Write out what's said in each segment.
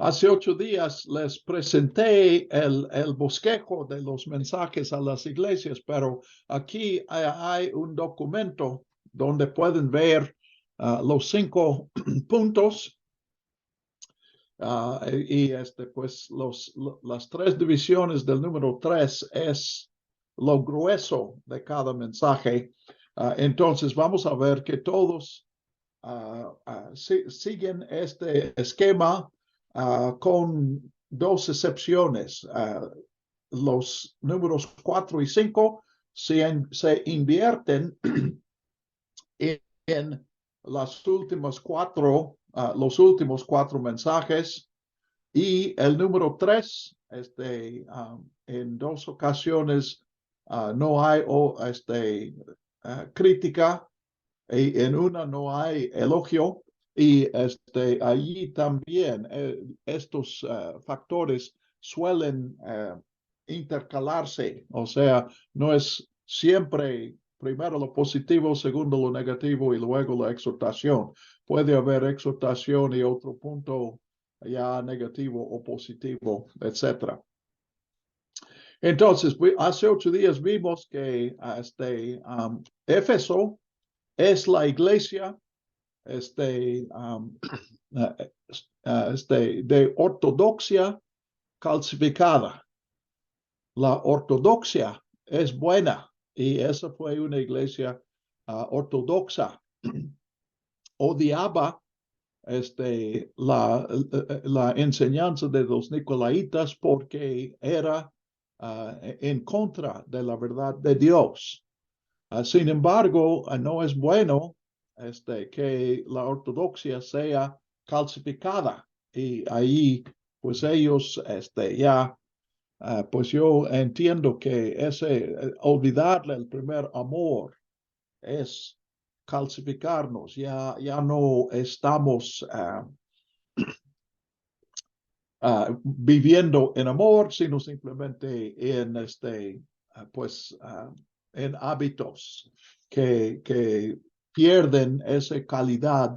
Hace 8 días les presenté el bosquejo de los mensajes a las iglesias, pero aquí hay un documento donde pueden ver los 5 puntos y pues las 3 divisiones del número 3 es lo grueso de cada mensaje. Entonces vamos a ver que todos siguen este esquema con 2 excepciones. Los números 4 y 5 se invierten en las últimas 4, los últimos 4 mensajes, y el número 3, en 2 ocasiones no hay crítica, y en una no hay elogio, y allí también estos factores suelen intercalarse, o sea, no es siempre primero lo positivo, segundo lo negativo y luego la exhortación. Puede haber exhortación y otro punto ya negativo o positivo, etc. Entonces, hace 8 días vimos que Éfeso es la iglesia de ortodoxia calcificada. La ortodoxia es buena y esa fue una iglesia ortodoxa. Odiaba la enseñanza de los nicolaitas porque era en contra de la verdad de Dios. Sin embargo, no es bueno que la ortodoxia sea calcificada, y ahí pues ellos ya pues yo entiendo que olvidarle el primer amor es calcificarnos. Ya no estamos viviendo en amor, sino simplemente en pues en hábitos que pierden esa calidad,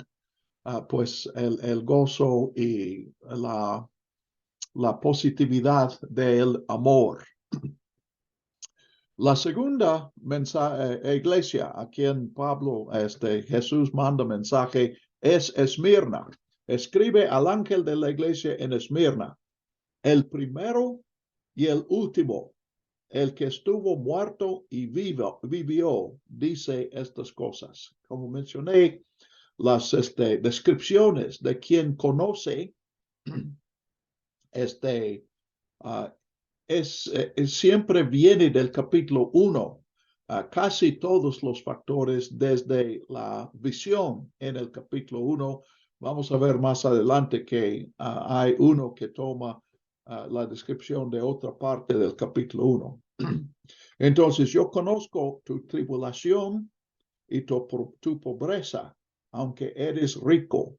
pues el gozo y la positividad del amor. La segunda iglesia a quien Pablo, Jesús manda mensaje es Esmirna. Escribe al ángel de la iglesia en Esmirna, el primero y el último, el que estuvo muerto y vivió, dice estas cosas. Como mencioné, las descripciones de quien conoce siempre viene del capítulo 1. Casi todos los factores desde la visión en el capítulo 1. Vamos a ver más adelante que hay uno que toma la descripción de otra parte del capítulo 1. Entonces, yo conozco tu tribulación y tu pobreza, aunque eres rico,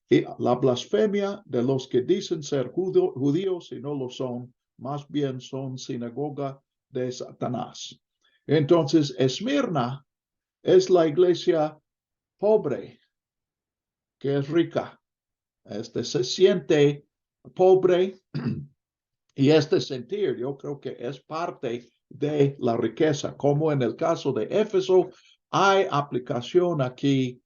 y la blasfemia de los que dicen ser judíos y no lo son, más bien son sinagoga de Satanás. Entonces, Esmirna es la iglesia pobre que es rica. Se siente pobre, y sentir, yo creo que es parte de la riqueza. Como en el caso de Éfeso, hay aplicación aquí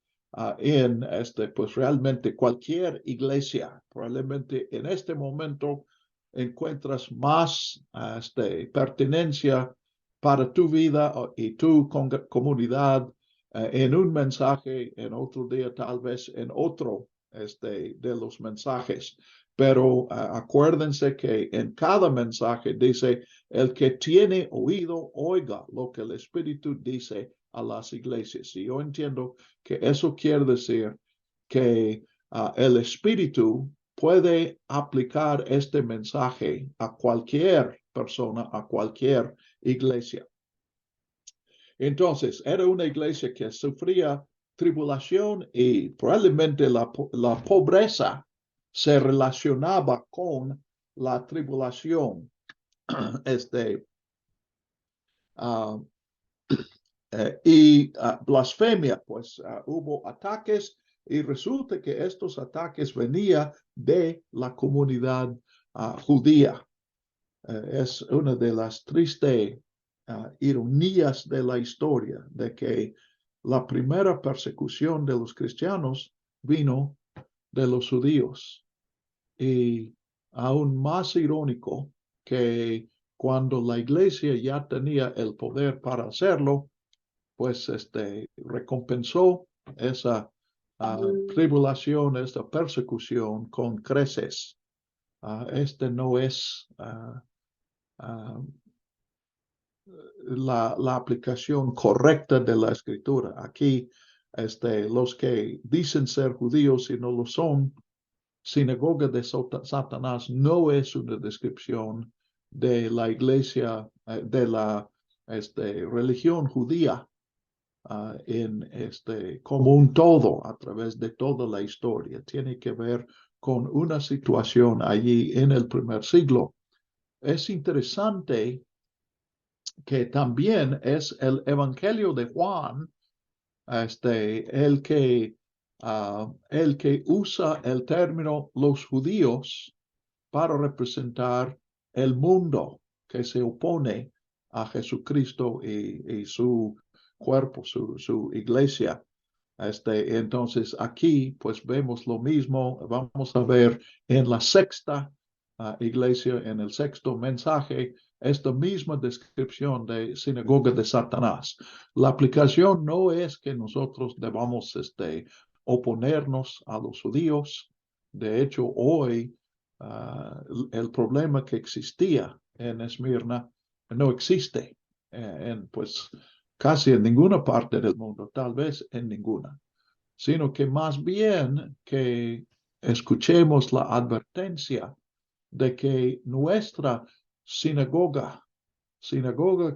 en pues realmente cualquier iglesia. Probablemente en este momento encuentras más pertenencia para tu vida y tu comunidad en un mensaje, en otro día tal vez en otro de los mensajes. Pero acuérdense que en cada mensaje dice, el que tiene oído, oiga lo que el Espíritu dice a las iglesias. Y yo entiendo que eso quiere decir que el Espíritu puede aplicar este mensaje a cualquier persona, a cualquier iglesia. Entonces, era una iglesia que sufría tribulación, y probablemente la pobreza se relacionaba con la tribulación. Y blasfemia, pues hubo ataques Y resulta que estos ataques venían de la comunidad judía. Es una de las tristes ironías de la historia, de que la primera persecución de los cristianos vino de los judíos. Y aún más irónico que cuando la iglesia ya tenía el poder para hacerlo, pues recompensó esa tribulación, esta persecución con creces. No es la aplicación correcta de la escritura. Aquí, los que dicen ser judíos y no lo son, sinagoga de Satanás no es una descripción de la iglesia, de la religión judía como un todo a través de toda la historia. Tiene que ver con una situación allí en el primer siglo. Es interesante que también es el Evangelio de Juan, el que usa el término los judíos para representar el mundo que se opone a Jesucristo y su cuerpo, su iglesia. Entonces aquí pues vemos lo mismo. Vamos a ver en la sexta iglesia, en el sexto mensaje, esta misma descripción de sinagoga de Satanás. La aplicación no es que nosotros debamos oponernos a los judíos. De hecho, hoy el problema que existía en Esmirna no existe. Pues casi en ninguna parte del mundo, tal vez en ninguna, sino que más bien que escuchemos la advertencia de que nuestra sinagoga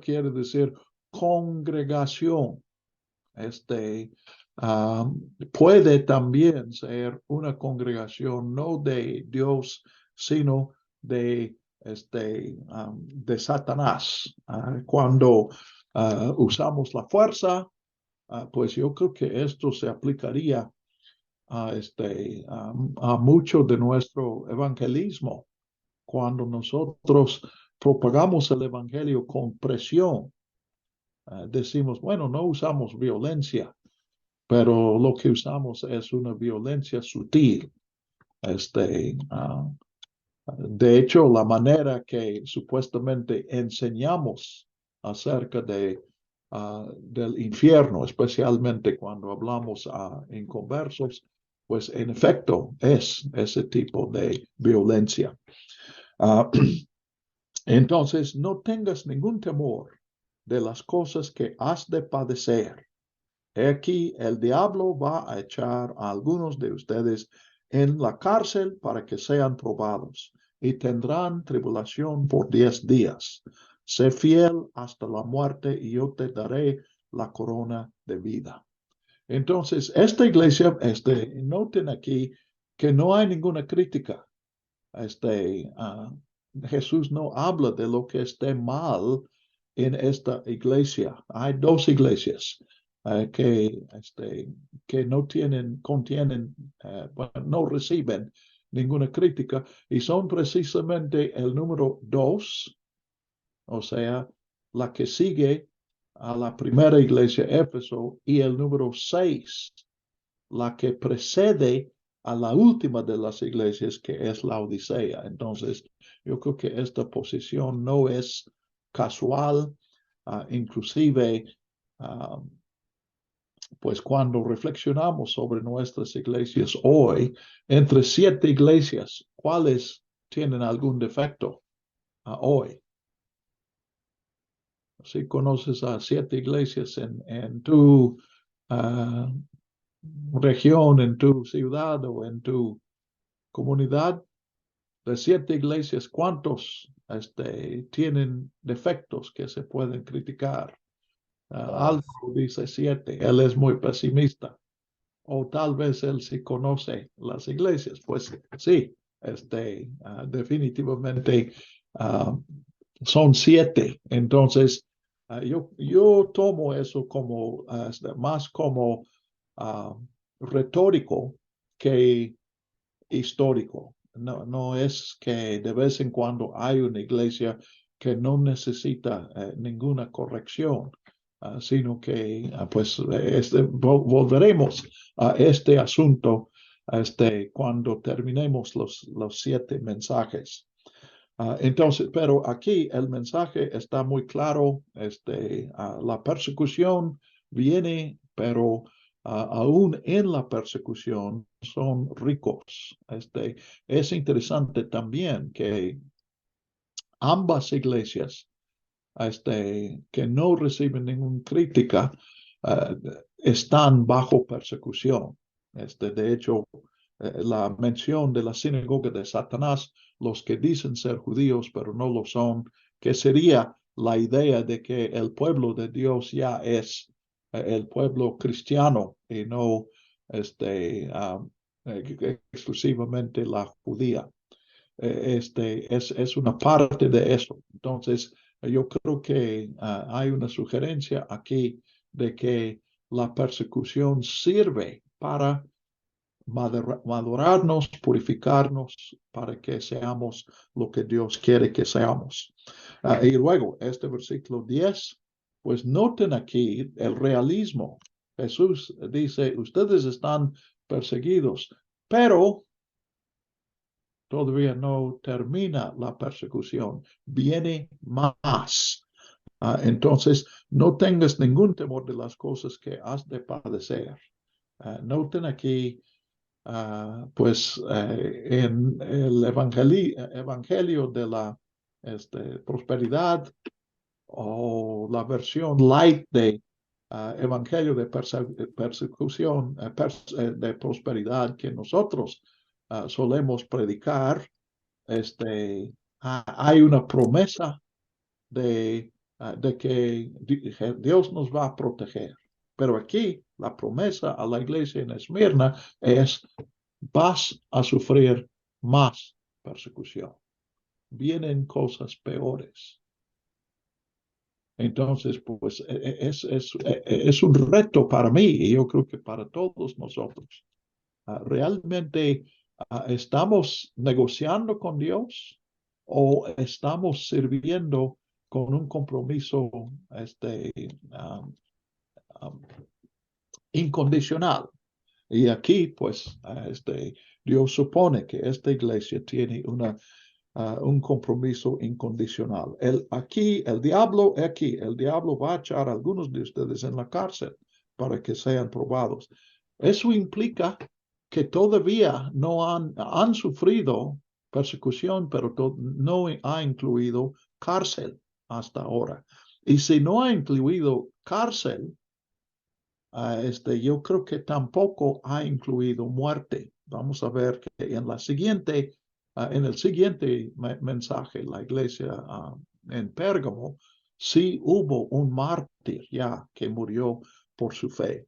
quiere decir congregación, puede también ser una congregación no de Dios, sino de Satanás. Cuando usamos la fuerza, pues yo creo que esto se aplicaría a mucho de nuestro evangelismo. Cuando nosotros propagamos el evangelio con presión, decimos, bueno, no usamos violencia, pero lo que usamos es una violencia sutil. De hecho, la manera que supuestamente enseñamos acerca del infierno, especialmente cuando hablamos a inconversos, pues en efecto es ese tipo de violencia. Entonces, no tengas ningún temor de las cosas que has de padecer. Aquí el diablo va a echar a algunos de ustedes en la cárcel para que sean probados y tendrán tribulación por 10 días. Sé fiel hasta la muerte y yo te daré la corona de vida. Entonces, esta iglesia, noten aquí que no hay ninguna crítica. Jesús no habla de lo que esté mal en esta iglesia. Hay dos iglesias que no contienen, no reciben ninguna crítica y son precisamente el número 2, o sea, la que sigue a la primera iglesia Éfeso, y el número 6, la que precede a la última de las iglesias, que es la Odisea. Entonces, yo creo que esta posición no es casual, inclusive, pues cuando reflexionamos sobre nuestras iglesias hoy, entre 7 iglesias, ¿cuáles tienen algún defecto hoy? Si conoces a 7 iglesias en tu región, en tu ciudad o en tu comunidad, de 7 iglesias, ¿cuántos tienen defectos que se pueden criticar? Algo dice 7, él es muy pesimista. O tal vez él sí conoce las iglesias. Pues sí, definitivamente son 7. Entonces, yo tomo eso como más como retórico que histórico. No es que de vez en cuando hay una iglesia que no necesita ninguna corrección, sino que pues volveremos a este asunto cuando terminemos los 7 mensajes. Entonces, pero aquí el mensaje está muy claro. La persecución viene, pero aún en la persecución son ricos. Es interesante también que ambas iglesias que no reciben ninguna crítica uh, están bajo persecución. De hecho, la mención de la sinagoga de Satanás, los que dicen ser judíos pero no lo son, que sería la idea de que el pueblo de Dios ya es el pueblo cristiano y no exclusivamente la judía. Es una parte de eso. Entonces, yo creo que hay una sugerencia aquí de que la persecución sirve para madurarnos, purificarnos, para que seamos lo que Dios quiere que seamos. Y luego, este versículo 10, pues noten aquí el realismo. Jesús dice, ustedes están perseguidos, pero todavía no termina la persecución, viene más. Entonces, no tengas ningún temor de las cosas que has de padecer. Noten aquí, pues, en el evangelio de la prosperidad o la versión light de evangelio de persecución, de prosperidad que nosotros solemos predicar, hay una promesa de que Dios nos va a proteger. Pero aquí la promesa a la iglesia en Esmirna es: vas a sufrir más persecución. Vienen cosas peores. Entonces, pues es un reto para mí y yo creo que para todos nosotros. ¿Realmente estamos negociando con Dios o estamos sirviendo con un compromiso um, um, incondicional? Y aquí, pues, Dios supone que esta iglesia tiene un compromiso incondicional. El diablo va a echar a algunos de ustedes en la cárcel para que sean probados. Eso implica que todavía no han sufrido persecución, pero no ha incluido cárcel hasta ahora. Y si no ha incluido cárcel, yo creo que tampoco ha incluido muerte. Vamos a ver que en el siguiente mensaje, la iglesia en Pérgamo, sí hubo un mártir ya que murió por su fe.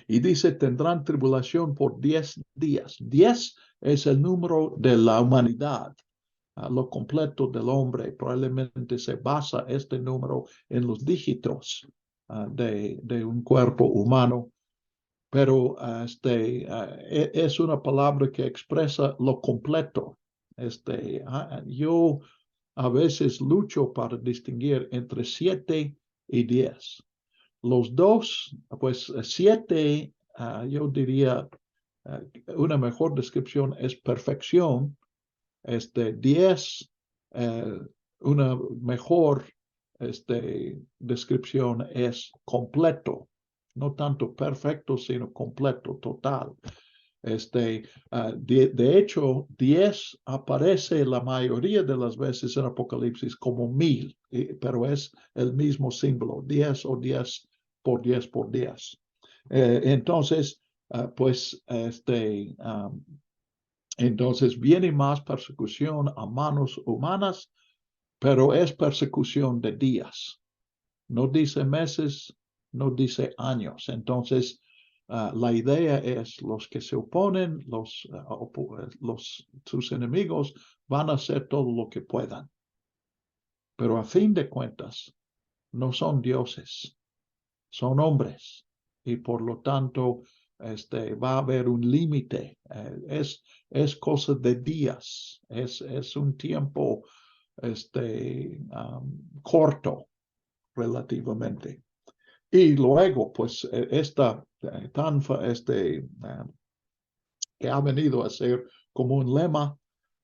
Y dice, tendrán tribulación por 10 días. 10 es el número de la humanidad, lo completo del hombre. Probablemente se basa este número en los dígitos de un cuerpo humano, pero es una palabra que expresa lo completo. Yo a veces lucho para distinguir entre 7 y 10. Los dos, pues 7, yo diría, una mejor descripción es perfección. 10, una mejor descripción es completo, no tanto perfecto, sino completo, total. De hecho, 10 aparece la mayoría de las veces en Apocalipsis como 1000, pero es el mismo símbolo, 10 o 10 por 10 por 10. Entonces, pues, entonces viene más persecución a manos humanas, pero es persecución de días. No dice meses, no dice años. Entonces, la idea es los que se oponen, sus enemigos van a hacer todo lo que puedan. Pero a fin de cuentas, no son dioses, son hombres. Y por lo tanto, va a haber un límite. Es cosa de días. Es un tiempo corto relativamente. Y luego, pues, esta que ha venido a ser como un lema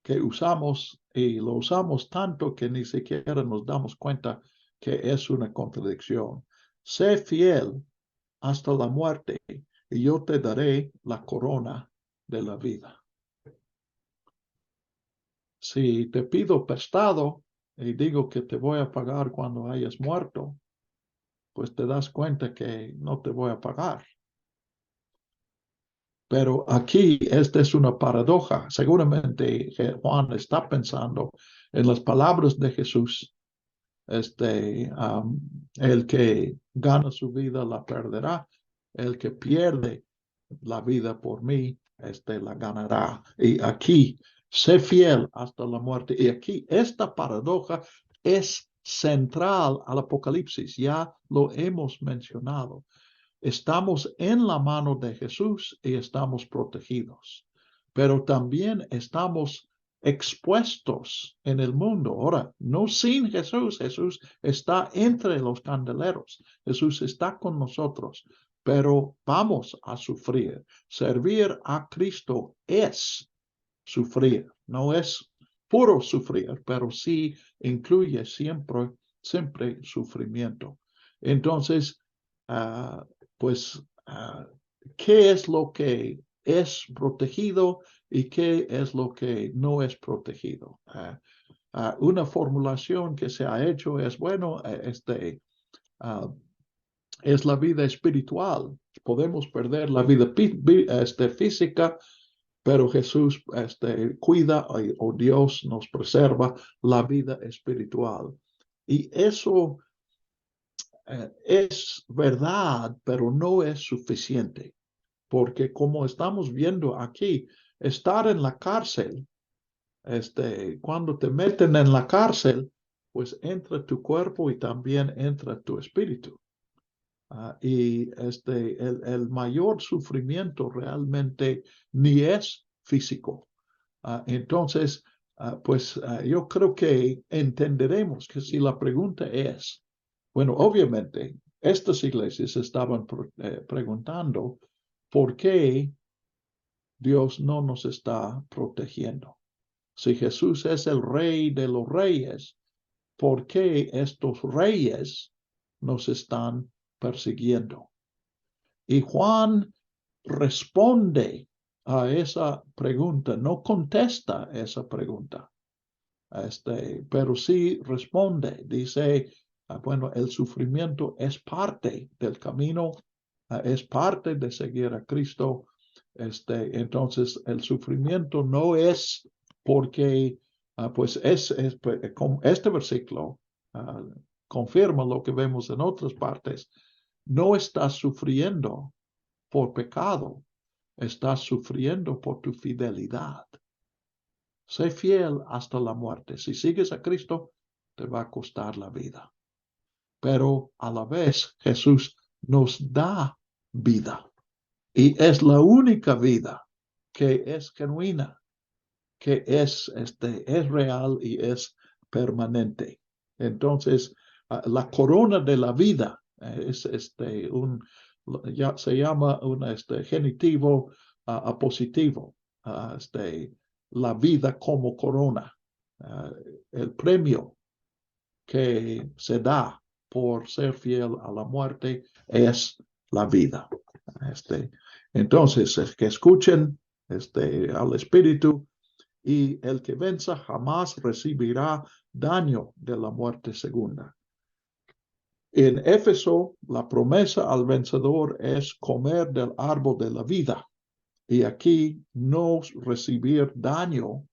que usamos y lo usamos tanto que ni siquiera nos damos cuenta que es una contradicción. Sé fiel hasta la muerte y yo te daré la corona de la vida. Si te pido prestado y digo que te voy a pagar cuando hayas muerto, pues te das cuenta que no te voy a pagar. Pero aquí esta es una paradoja. Seguramente Juan está pensando en las palabras de Jesús. El que gana su vida la perderá. El que pierde la vida por mí, la ganará. Y aquí, sé fiel hasta la muerte. Y aquí, esta paradoja es central al Apocalipsis. Ya lo hemos mencionado. Estamos en la mano de Jesús y estamos protegidos, pero también estamos expuestos en el mundo. Ahora, no sin Jesús. Jesús está entre los candeleros. Jesús está con nosotros, pero vamos a sufrir. Servir a Cristo es sufrir. No es puro sufrir, pero sí incluye siempre sufrimiento. Entonces, pues, ¿qué es lo que es protegido y qué es lo que no es protegido? Una formulación que se ha hecho es, bueno, es la vida espiritual. Podemos perder la vida física, pero Jesús cuida o Dios nos preserva la vida espiritual. Y eso es verdad, pero no es suficiente, porque como estamos viendo aquí, estar en la cárcel, cuando te meten en la cárcel, pues entra tu cuerpo y también entra tu espíritu. Y el mayor sufrimiento realmente ni es físico. Entonces, pues yo creo que entenderemos que si la pregunta es, bueno, obviamente, estas iglesias estaban preguntando por qué Dios no nos está protegiendo. Si Jesús es el rey de los reyes, ¿por qué estos reyes nos están persiguiendo? Y Juan responde a esa pregunta, no contesta esa pregunta, pero sí responde, dice, bueno, el sufrimiento es parte del camino, es parte de seguir a Cristo. Entonces, el sufrimiento no es porque, pues este versículo confirma lo que vemos en otras partes. No estás sufriendo por pecado, estás sufriendo por tu fidelidad. Sé fiel hasta la muerte. Si sigues a Cristo, te va a costar la vida. Pero a la vez Jesús nos da vida. Y es la única vida que es genuina, que es real y es permanente. Entonces, la corona de la vida es ya se llama un genitivo apositivo. La vida como corona. El premio que se da por ser fiel a la muerte es la vida. Entonces, que escuchen al Espíritu, y el que venza jamás recibirá daño de la muerte segunda. En Éfeso, la promesa al vencedor es comer del árbol de la vida, y aquí no recibir daño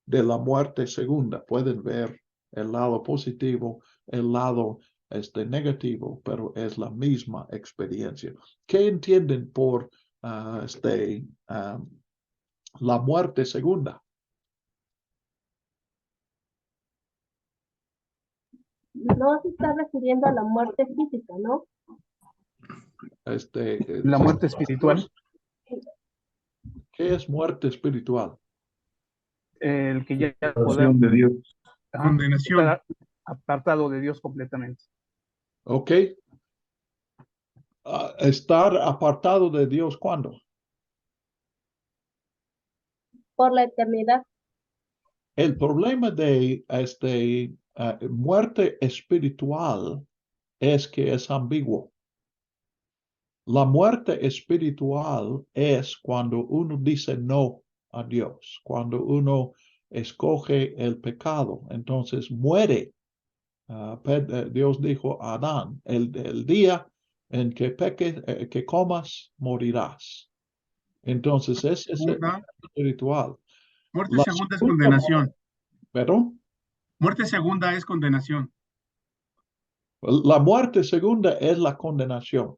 de la muerte segunda. Pueden ver el lado positivo, el lado negativo, pero es la misma experiencia. ¿Qué entienden por la muerte segunda? No se está refiriendo a la muerte física, ¿no? La muerte espiritual. ¿Qué es muerte espiritual? El que ya poder Separación de Dios. Condenación. estar apartado de Dios completamente. ¿Ok? Estar apartado de Dios, ¿cuándo? por la eternidad. El problema de muerte espiritual es que es ambiguo. La muerte espiritual es cuando uno dice no a Dios, cuando uno escoge el pecado, entonces muere. Dios dijo a Adán, el día en que peques, que comas, morirás. Entonces ese es el Segunda. espiritual. Muerte La segunda es segunda condenación. ¿Perdón? Muerte segunda es condenación. La muerte segunda es la condenación.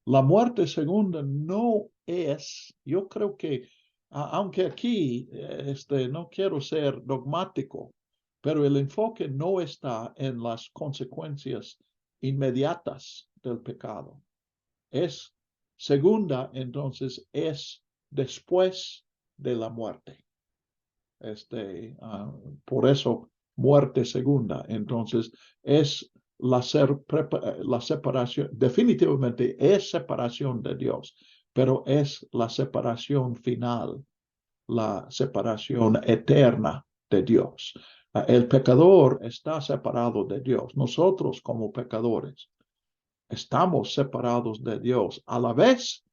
La muerte segunda no es, yo creo que, aunque aquí no quiero ser dogmático, pero el enfoque no está en las consecuencias inmediatas del pecado. Es segunda, entonces, es después de la muerte. Por eso, muerte segunda. Entonces, es la separación, definitivamente es separación de Dios, pero es la separación final, la separación eterna de Dios. El pecador está separado de Dios. Nosotros como pecadores estamos separados de Dios a la vez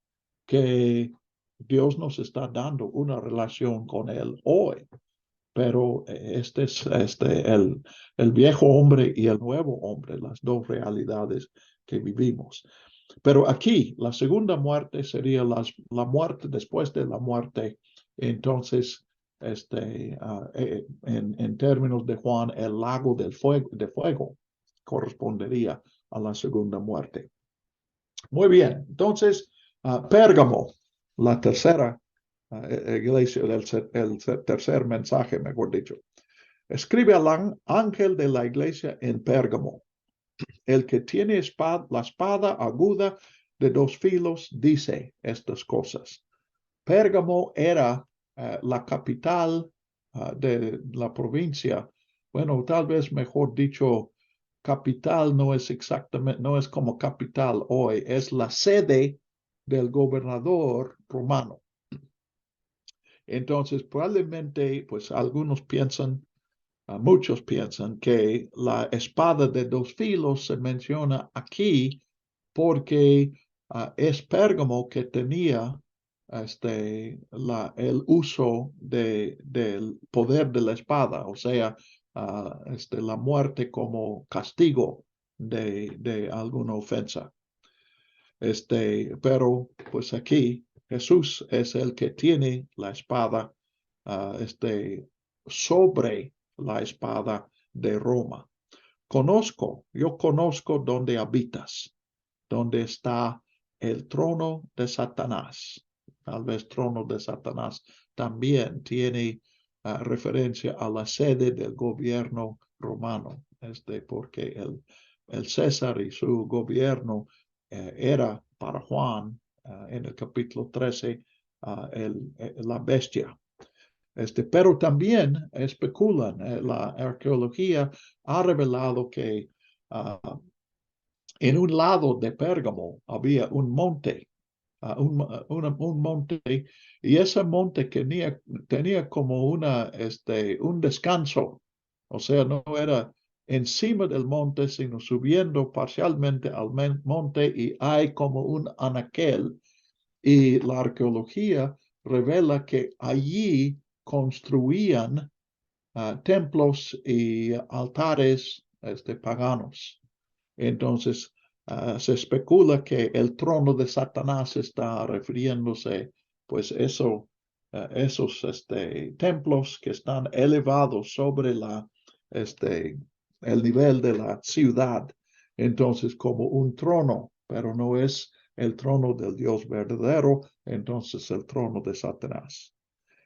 que Dios nos está dando una relación con Él hoy. Pero este es el viejo hombre y el nuevo hombre, las dos realidades que vivimos. Pero aquí la segunda muerte sería la muerte después de la muerte. Entonces, en términos de Juan, el lago de fuego correspondería a la segunda muerte. Muy bien, entonces, Pérgamo, la tercera iglesia, el tercer mensaje, mejor dicho. Escribe al ángel de la iglesia en Pérgamo. El que tiene la espada aguda de dos filos dice estas cosas. Pérgamo era la capital de la provincia. Bueno, tal vez mejor dicho, capital no es exactamente, no es como capital hoy, es la sede del gobernador romano. Entonces, probablemente, pues algunos piensan, muchos piensan que la espada de dos filos se menciona aquí porque es Pérgamo que tenía el uso del poder de la espada, o sea, la muerte como castigo de alguna ofensa. Pero pues aquí Jesús es el que tiene la espada sobre la espada de Roma. Yo conozco donde habitas, donde está el trono de Satanás. Tal vez trono de Satanás también tiene referencia a la sede del gobierno romano, porque el César y su gobierno era para Juan en el capítulo 13 la bestia. Pero también especulan, la arqueología ha revelado que en un lado de Pérgamo había un monte, un monte, y ese monte tenía como un descanso, o sea, no era encima del monte, sino subiendo parcialmente al monte y hay como un anaquel, y la arqueología revela que allí construían templos y altares paganos. Entonces, se especula que el trono de Satanás está refiriéndose, pues, esos templos que están elevados sobre el nivel de la ciudad. Entonces, como un trono, pero no es el trono del Dios verdadero, entonces el trono de Satanás.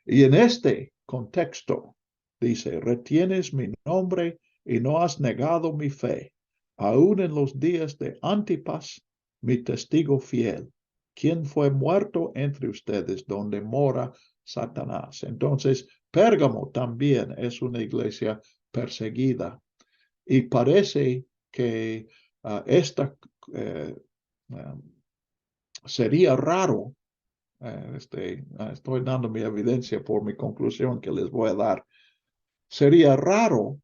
Y en este contexto, dice, retienes mi nombre y no has negado mi fe, aún en los días de Antipas, mi testigo fiel, quien fue muerto entre ustedes, donde mora Satanás. Entonces, Pérgamo también es una iglesia perseguida. Y parece que esta sería raro. Estoy dando mi evidencia por mi conclusión que les voy a dar. Sería raro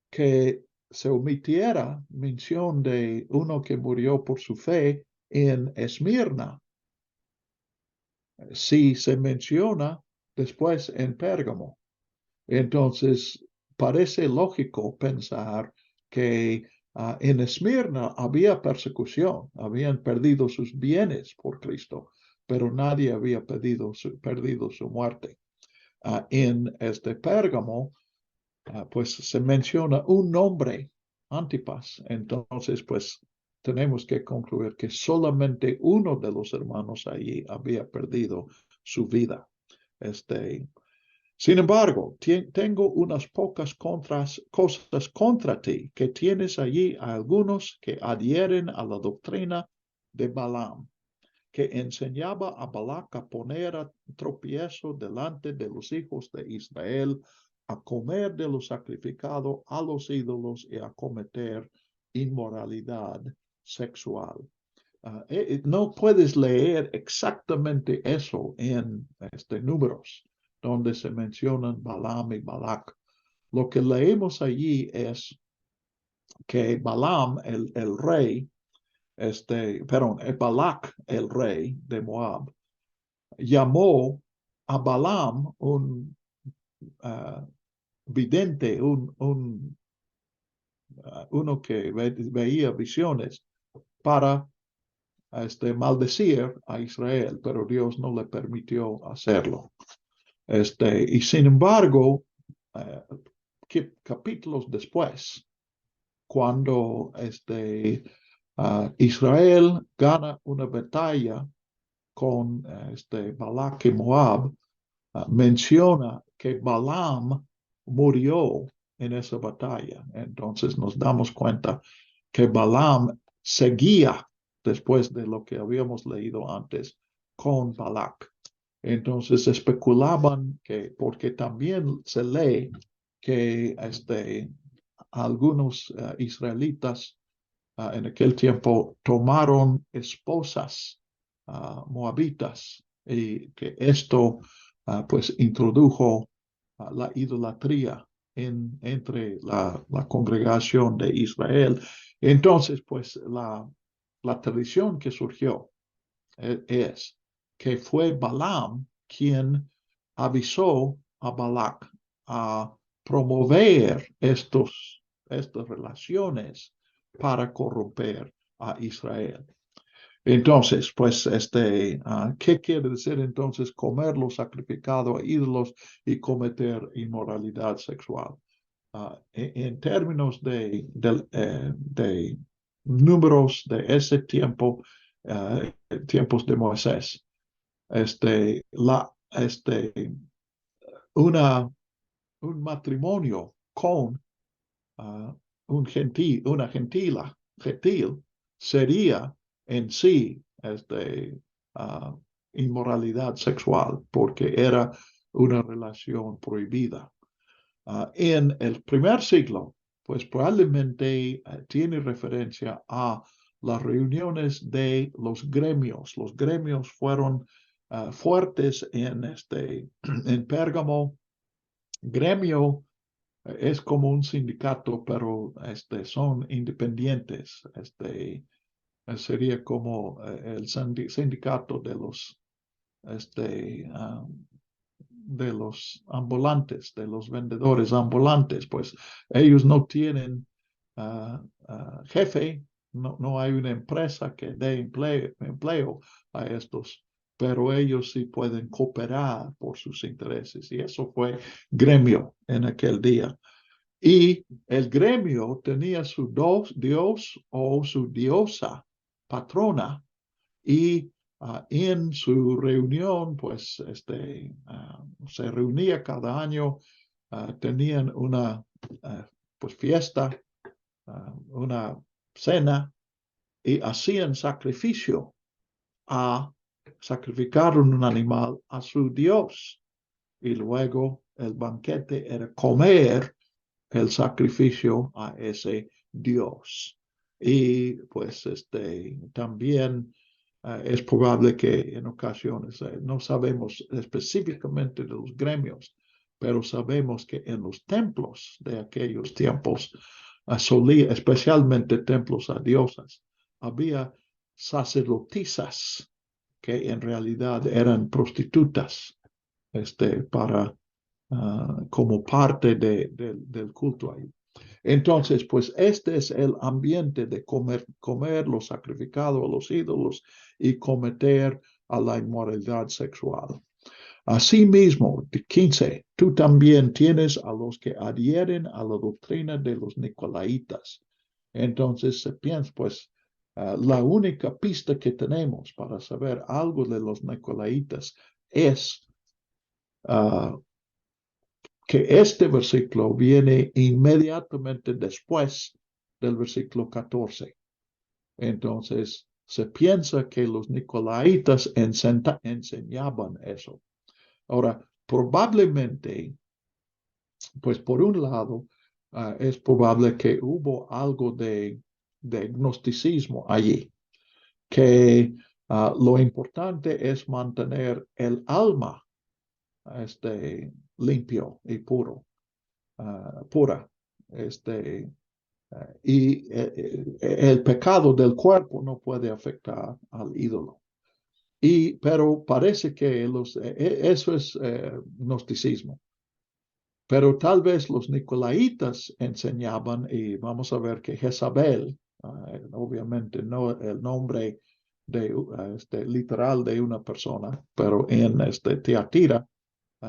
que se omitiera mención de uno que murió por su fe en Esmirna, si se menciona después en Pérgamo. Entonces, parece lógico pensar que en Esmirna había persecución, habían perdido sus bienes por Cristo, pero nadie había perdido su muerte. En este Pérgamo, pues se menciona un nombre, Antipas. Entonces, pues tenemos que concluir que solamente uno de los hermanos allí había perdido su vida. Sin embargo, tengo unas pocas cosas contra ti, que tienes allí a algunos que adhieren a la doctrina de Balaam, que enseñaba a Balac a poner a tropiezo delante de los hijos de Israel, a comer de lo sacrificado a los ídolos y a cometer inmoralidad sexual. No puedes leer exactamente eso en Números, donde se mencionan Balaam y Balac. Lo que leemos allí es que Balaam, el rey, Balac, el rey de Moab, llamó a Balaam un vidente, uno que veía visiones, para maldecir a Israel, pero Dios no le permitió hacerlo. Y sin embargo, capítulos después, cuando Israel gana una batalla con Balac y Moab, menciona que Balaam murió en esa batalla. Entonces nos damos cuenta que Balaam seguía, después de lo que habíamos leído antes, con Balac. Entonces especulaban que, porque también se lee que algunos israelitas en aquel tiempo tomaron esposas moabitas, y que esto pues introdujo la idolatría entre la congregación de Israel. Entonces, pues la tradición que surgió es que fue Balaam quien avisó a Balac a promover estas relaciones para corromper a Israel. Entonces, pues, ¿qué quiere decir entonces comer lo sacrificado a ídolos y cometer inmoralidad sexual? En términos de números de ese tiempo, tiempos de Moisés, un matrimonio con una gentil sería en sí inmoralidad sexual, porque era una relación prohibida. En el primer siglo, pues probablemente tiene referencia a las reuniones de los gremios. Los gremios fueron fuertes en Pérgamo. Gremio es como un sindicato, pero son independientes. Sería como el sindicato de los ambulantes, de los vendedores ambulantes. Pues ellos no tienen jefe, no hay una empresa que dé empleo a estos, pero ellos sí pueden cooperar por sus intereses. Y eso fue gremio en aquel día. Y el gremio tenía su dios o su diosa patrona, y en su reunión, pues, se reunía cada año, tenían una pues fiesta, una cena, y hacían sacrificio a sacrificaron un animal a su Dios y luego el banquete era comer el sacrificio a ese Dios. Y pues también es probable que en ocasiones, no sabemos específicamente de los gremios, pero sabemos que en los templos de aquellos tiempos, especialmente templos a diosas, había sacerdotisas que en realidad eran prostitutas para como parte del culto ahí. Entonces, pues este es el ambiente de comer lo sacrificado a los ídolos y cometer a la inmoralidad sexual. Asimismo, 15, tú también tienes a los que adhieren a la doctrina de los nicolaitas. Entonces se piensa, pues, la única pista que tenemos para saber algo de los nicolaitas es que este versículo viene inmediatamente después del versículo 14. Entonces, se piensa que los nicolaitas enseñaban eso. Ahora, probablemente, pues por un lado, es probable que hubo algo de gnosticismo allí, que lo importante es mantener el alma limpio y pura. Y el pecado del cuerpo no puede afectar al ídolo. Pero parece que eso es gnosticismo. Pero tal vez los nicolaitas enseñaban, y vamos a ver que Jezabel, obviamente no el nombre literal de una persona, pero en Tiatira,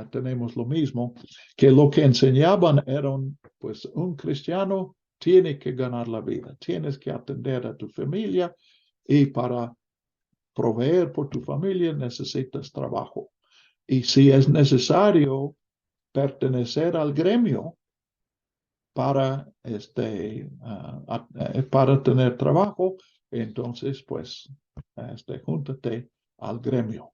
tenemos lo mismo, que lo que enseñaban eran, pues un cristiano tiene que ganar la vida, tienes que atender a tu familia y para proveer por tu familia necesitas trabajo. Y si es necesario pertenecer al gremio para, para tener trabajo, entonces pues júntate al gremio.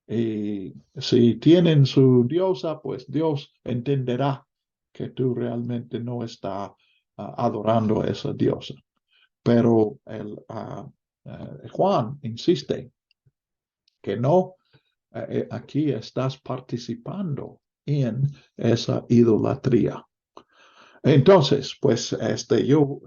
Y si tienen su diosa, pues Dios entenderá que tú realmente no estás adorando a esa diosa. Pero Juan insiste que no, aquí estás participando en esa idolatría. Entonces, pues yo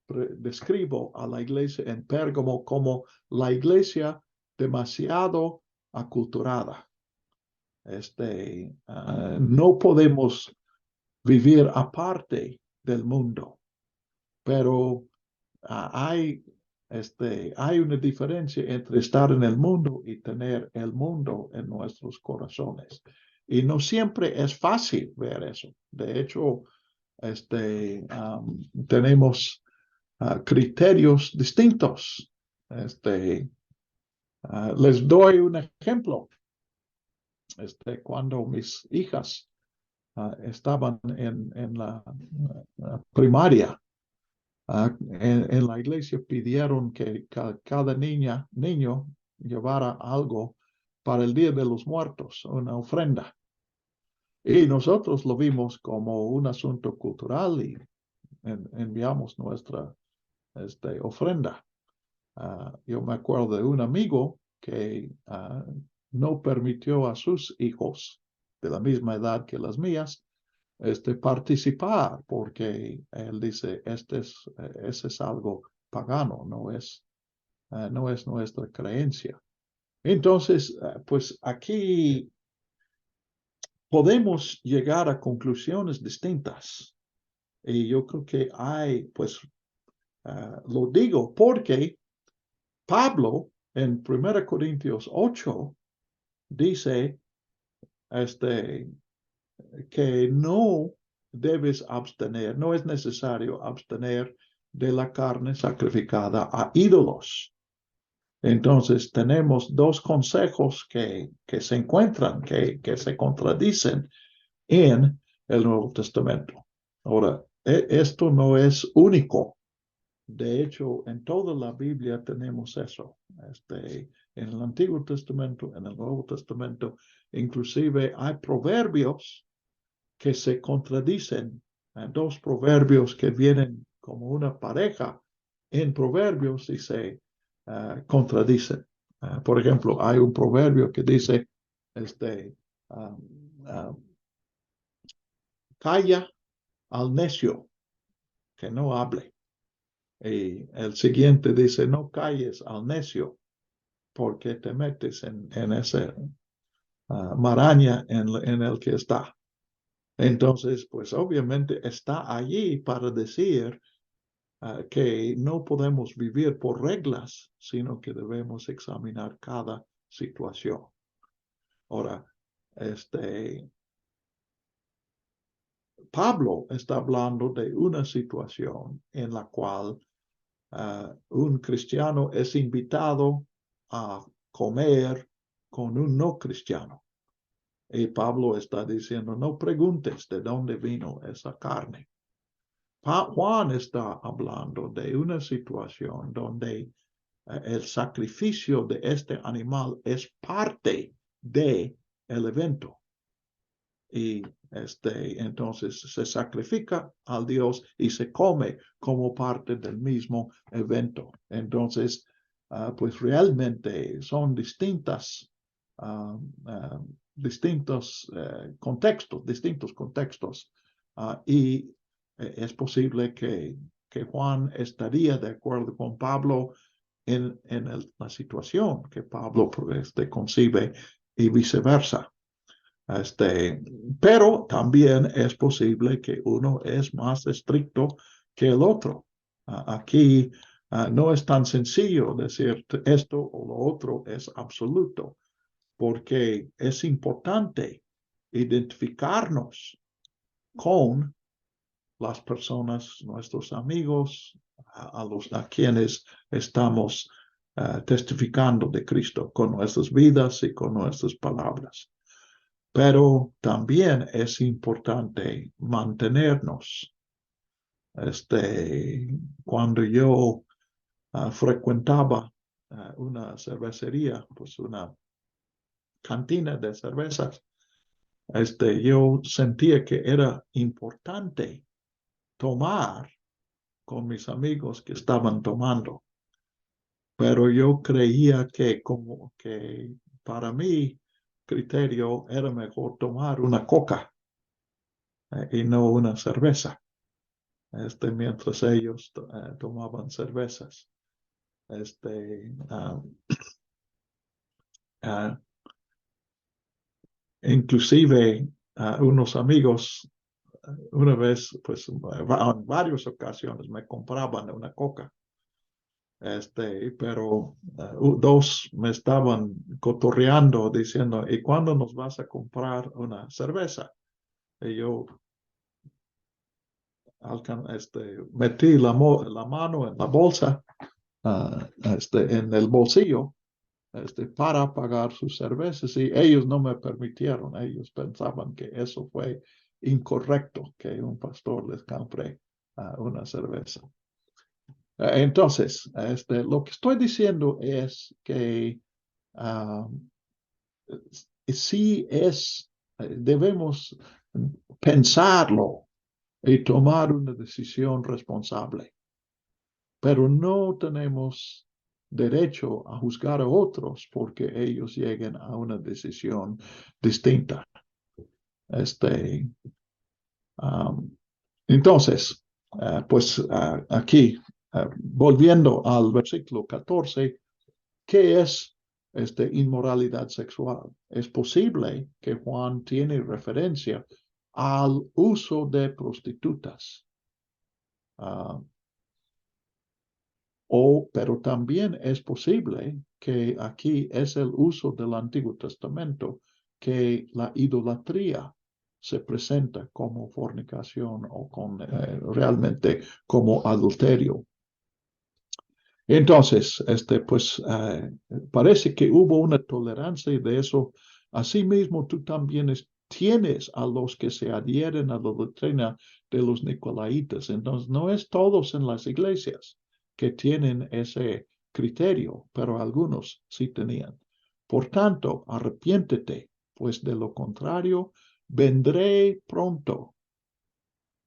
describo a la iglesia en Pérgamo como la iglesia demasiado aculturada. No podemos vivir aparte del mundo, pero hay una diferencia entre estar en el mundo y tener el mundo en nuestros corazones. Y no siempre es fácil ver eso. De hecho, tenemos criterios distintos. Les doy un ejemplo. Cuando mis hijas estaban en la primaria, en la iglesia pidieron que cada niño llevara algo para el Día de los Muertos, una ofrenda. Y nosotros lo vimos como un asunto cultural y enviamos nuestra ofrenda. Yo me acuerdo de un amigo que no permitió a sus hijos de la misma edad que las mías participar porque él dice ese es algo pagano, no es nuestra creencia. Entonces, pues aquí podemos llegar a conclusiones distintas y yo creo que pues lo digo porque Pablo en 1 Corintios 8 dice que no debes abstener, no es necesario abstener de la carne sacrificada a ídolos. Entonces tenemos dos consejos que se encuentran, que se contradicen en el Nuevo Testamento. Ahora, esto no es único. De hecho, en toda la Biblia tenemos eso. en el Antiguo Testamento, en el Nuevo Testamento. Inclusive hay proverbios que se contradicen. Dos proverbios que vienen como una pareja en proverbios y se contradicen. Por ejemplo, hay un proverbio que dice, calla al necio, que no hable. Y el siguiente dice, no calles al necio, porque te metes en esa maraña en el que está. Entonces, pues obviamente está allí para decir que no podemos vivir por reglas, sino que debemos examinar cada situación. Ahora, Pablo está hablando de una situación en la cual un cristiano es invitado a comer con un no cristiano. Y Pablo está diciendo, no preguntes de dónde vino esa carne. Juan está hablando de una situación donde el sacrificio de este animal es parte del evento. Y entonces se sacrifica al Dios y se come como parte del mismo evento. Entonces, pues realmente son distintos contextos. Y es posible que Juan estaría de acuerdo con Pablo en la situación que Pablo concibe y viceversa. Pero también es posible que uno es más estricto que el otro. Aquí no es tan sencillo decir esto o lo otro es absoluto, porque es importante identificarnos con las personas, nuestros amigos, a quienes estamos testificando de Cristo con nuestras vidas y con nuestras palabras. Pero también es importante mantenernos. Cuando yo frecuentaba una cervecería, pues una cantina de cervezas, yo sentía que era importante tomar con mis amigos que estaban tomando. Pero yo creía que como que para mí criterio era mejor tomar una coca y no una cerveza, mientras ellos tomaban cervezas. Inclusive unos amigos una vez, pues en varias ocasiones me compraban una coca. Pero dos me estaban cotorreando diciendo, ¿y cuándo nos vas a comprar una cerveza? Y yo metí la mano en la bolsa, en el bolsillo, para pagar sus cervezas y ellos no me permitieron. Ellos pensaban que eso fue incorrecto, que un pastor les compre una cerveza. Entonces, lo que estoy diciendo es que sí debemos pensarlo y tomar una decisión responsable, pero no tenemos derecho a juzgar a otros porque ellos lleguen a una decisión distinta. Entonces, pues aquí, volviendo al versículo 14, ¿qué es inmoralidad sexual? Es posible que Juan tiene referencia al uso de prostitutas. Pero también es posible que aquí es el uso del Antiguo Testamento, que la idolatría se presenta como fornicación o realmente como adulterio. Entonces, pues parece que hubo una tolerancia de eso. Asimismo, tú también tienes a los que se adhieren a la doctrina de los nicolaitas. Entonces, no es todos en las iglesias que tienen ese criterio, pero algunos sí tenían. Por tanto, arrepiéntete, pues de lo contrario, vendré pronto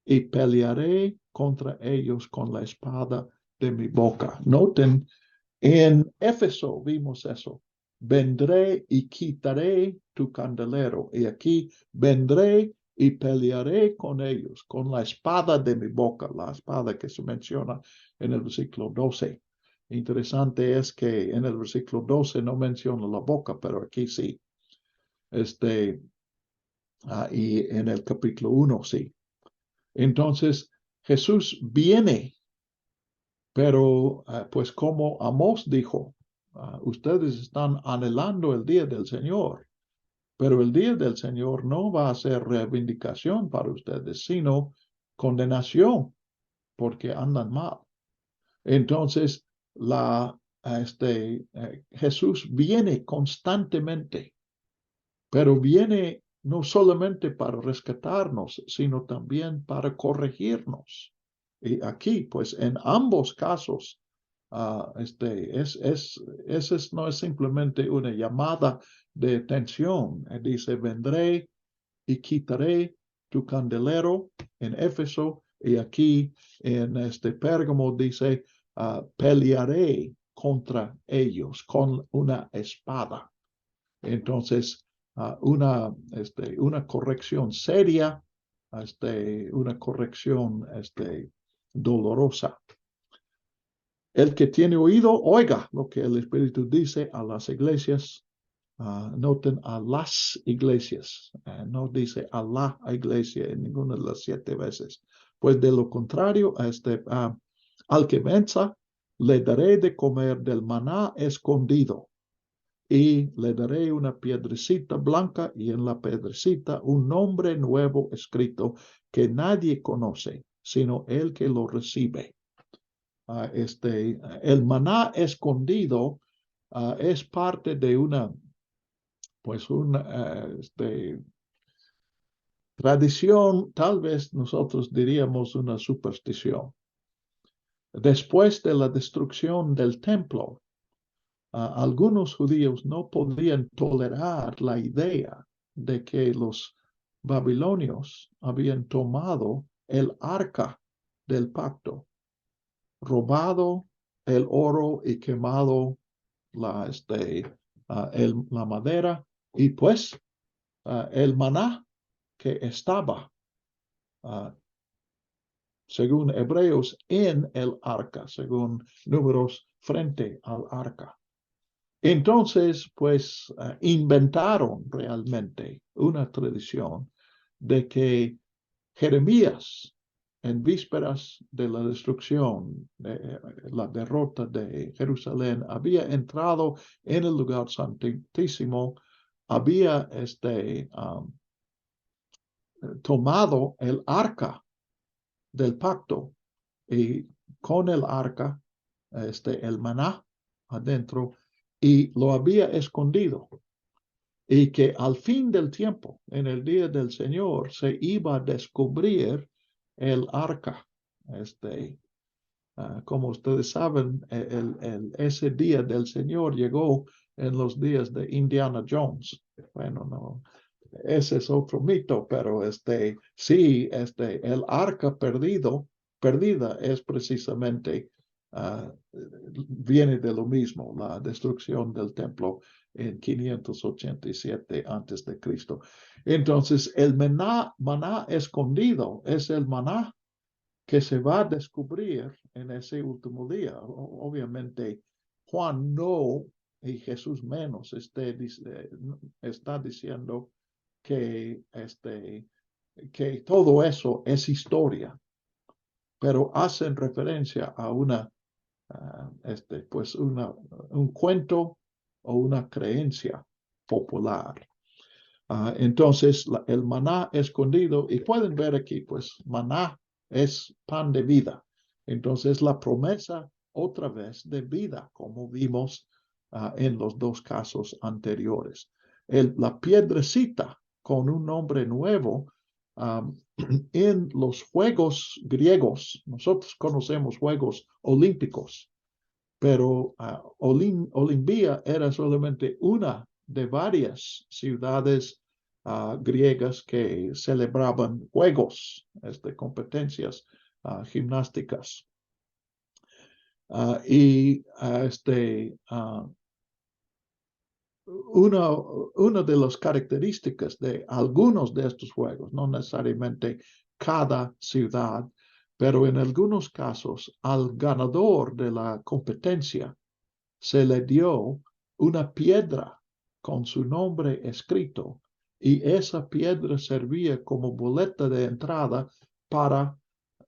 y pelearé contra ellos con la espada de mi boca. Noten, en Éfeso vimos eso. Vendré y quitaré tu candelero. Y aquí vendré y pelearé con ellos, con la espada de mi boca, la espada que se menciona en el versículo 12. Interesante es que en el versículo 12 no menciona la boca, pero aquí sí. Y en el capítulo 1 sí. Entonces, Jesús viene, pero pues como Amós dijo, ustedes están anhelando el día del Señor, pero el día del Señor no va a ser reivindicación para ustedes, sino condenación, porque andan mal. Entonces, Jesús viene constantemente, pero viene no solamente para rescatarnos, sino también para corregirnos. Y aquí, pues, en ambos casos, ese no es simplemente una llamada de atención. Dice, vendré y quitaré tu candelero en Éfeso, y aquí en Pérgamo dice, pelearé contra ellos con una espada. Entonces, una corrección seria, una corrección dolorosa. El que tiene oído, oiga lo que el Espíritu dice a las iglesias. Noten a las iglesias, no dice a la iglesia en ninguna de las 7 veces. Pues de lo contrario, al que venza, le daré de comer del maná escondido, y le daré una piedrecita blanca, y en la piedrecita un nombre nuevo escrito que nadie conoce, sino el que lo recibe. El maná escondido es parte de una tradición, tal vez nosotros diríamos una superstición. Después de la destrucción del templo, algunos judíos no podían tolerar la idea de que los babilonios habían tomado el arca del pacto, robado el oro y quemado la madera, y pues el maná que estaba, según Hebreos, en el arca, según Números, frente al arca. Entonces, pues, inventaron realmente una tradición de que Jeremías, en vísperas de la destrucción, de la derrota de Jerusalén, había entrado en el lugar santísimo, había tomado el arca del pacto, y con el arca, el maná adentro, y lo había escondido, y que al fin del tiempo, en el día del Señor, se iba a descubrir el arca. Como ustedes saben, ese día del Señor llegó en los días de Indiana Jones. Bueno, no, ese es otro mito, pero sí, el arca perdida es precisamente, viene de lo mismo, la destrucción del templo en 587 antes de Cristo. Entonces, el maná escondido es el maná que se va a descubrir en ese último día. Obviamente, Juan no, y Jesús menos, está diciendo que todo eso es historia, pero hacen referencia a un cuento o una creencia popular. Entonces, el maná escondido, y pueden ver aquí, pues, maná es pan de vida. Entonces, la promesa otra vez de vida, como vimos en los 2 casos anteriores. La piedrecita con un nombre nuevo, en los Juegos griegos, nosotros conocemos Juegos Olímpicos, pero Olimpia era solamente una de varias ciudades griegas que celebraban juegos, competencias gimnásticas. Una de las características de algunos de estos juegos, no necesariamente cada ciudad, pero en algunos casos al ganador de la competencia se le dio una piedra con su nombre escrito y esa piedra servía como boleta de entrada para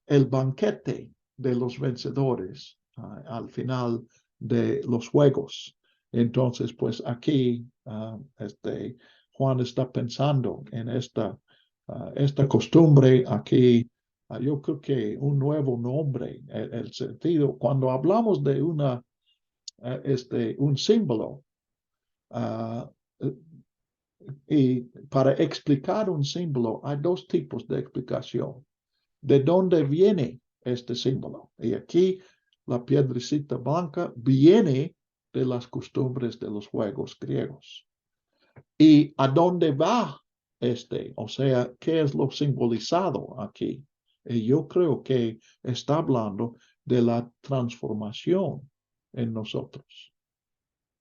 el banquete de los vencedores al final de los juegos. Entonces, pues aquí Juan está pensando en esta costumbre aquí. Yo creo que un nuevo nombre, el sentido, cuando hablamos de un símbolo, y para explicar un símbolo hay dos tipos de explicación. ¿De dónde viene este símbolo? Y aquí la piedrecita blanca viene de las costumbres de los juegos griegos. ¿Y a dónde va O sea, ¿qué es lo simbolizado aquí? Y yo creo que está hablando de la transformación en nosotros.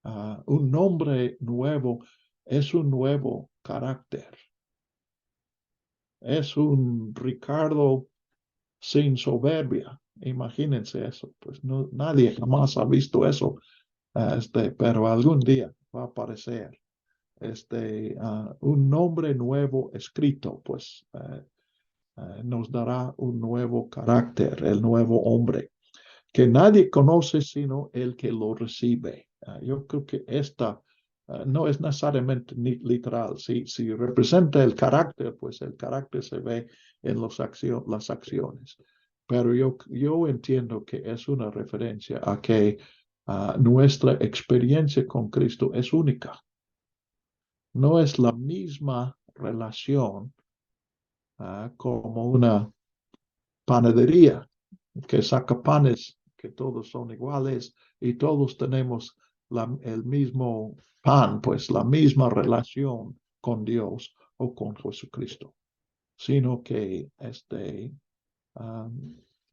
Un nombre nuevo es un nuevo carácter. Es un Ricardo sin soberbia. Imagínense eso. Pues no, nadie jamás ha visto eso. Pero algún día va a aparecer un nombre nuevo escrito, pues nos dará un nuevo carácter, el nuevo hombre, que nadie conoce sino el que lo recibe. Yo creo que esta no es necesariamente literal. Si representa el carácter, pues el carácter se ve en las acciones. Pero yo entiendo que es una referencia a que nuestra experiencia con Cristo es única. No es la misma relación como una panadería que saca panes que todos son iguales y todos tenemos el mismo pan, pues la misma relación con Dios o con Jesucristo, sino que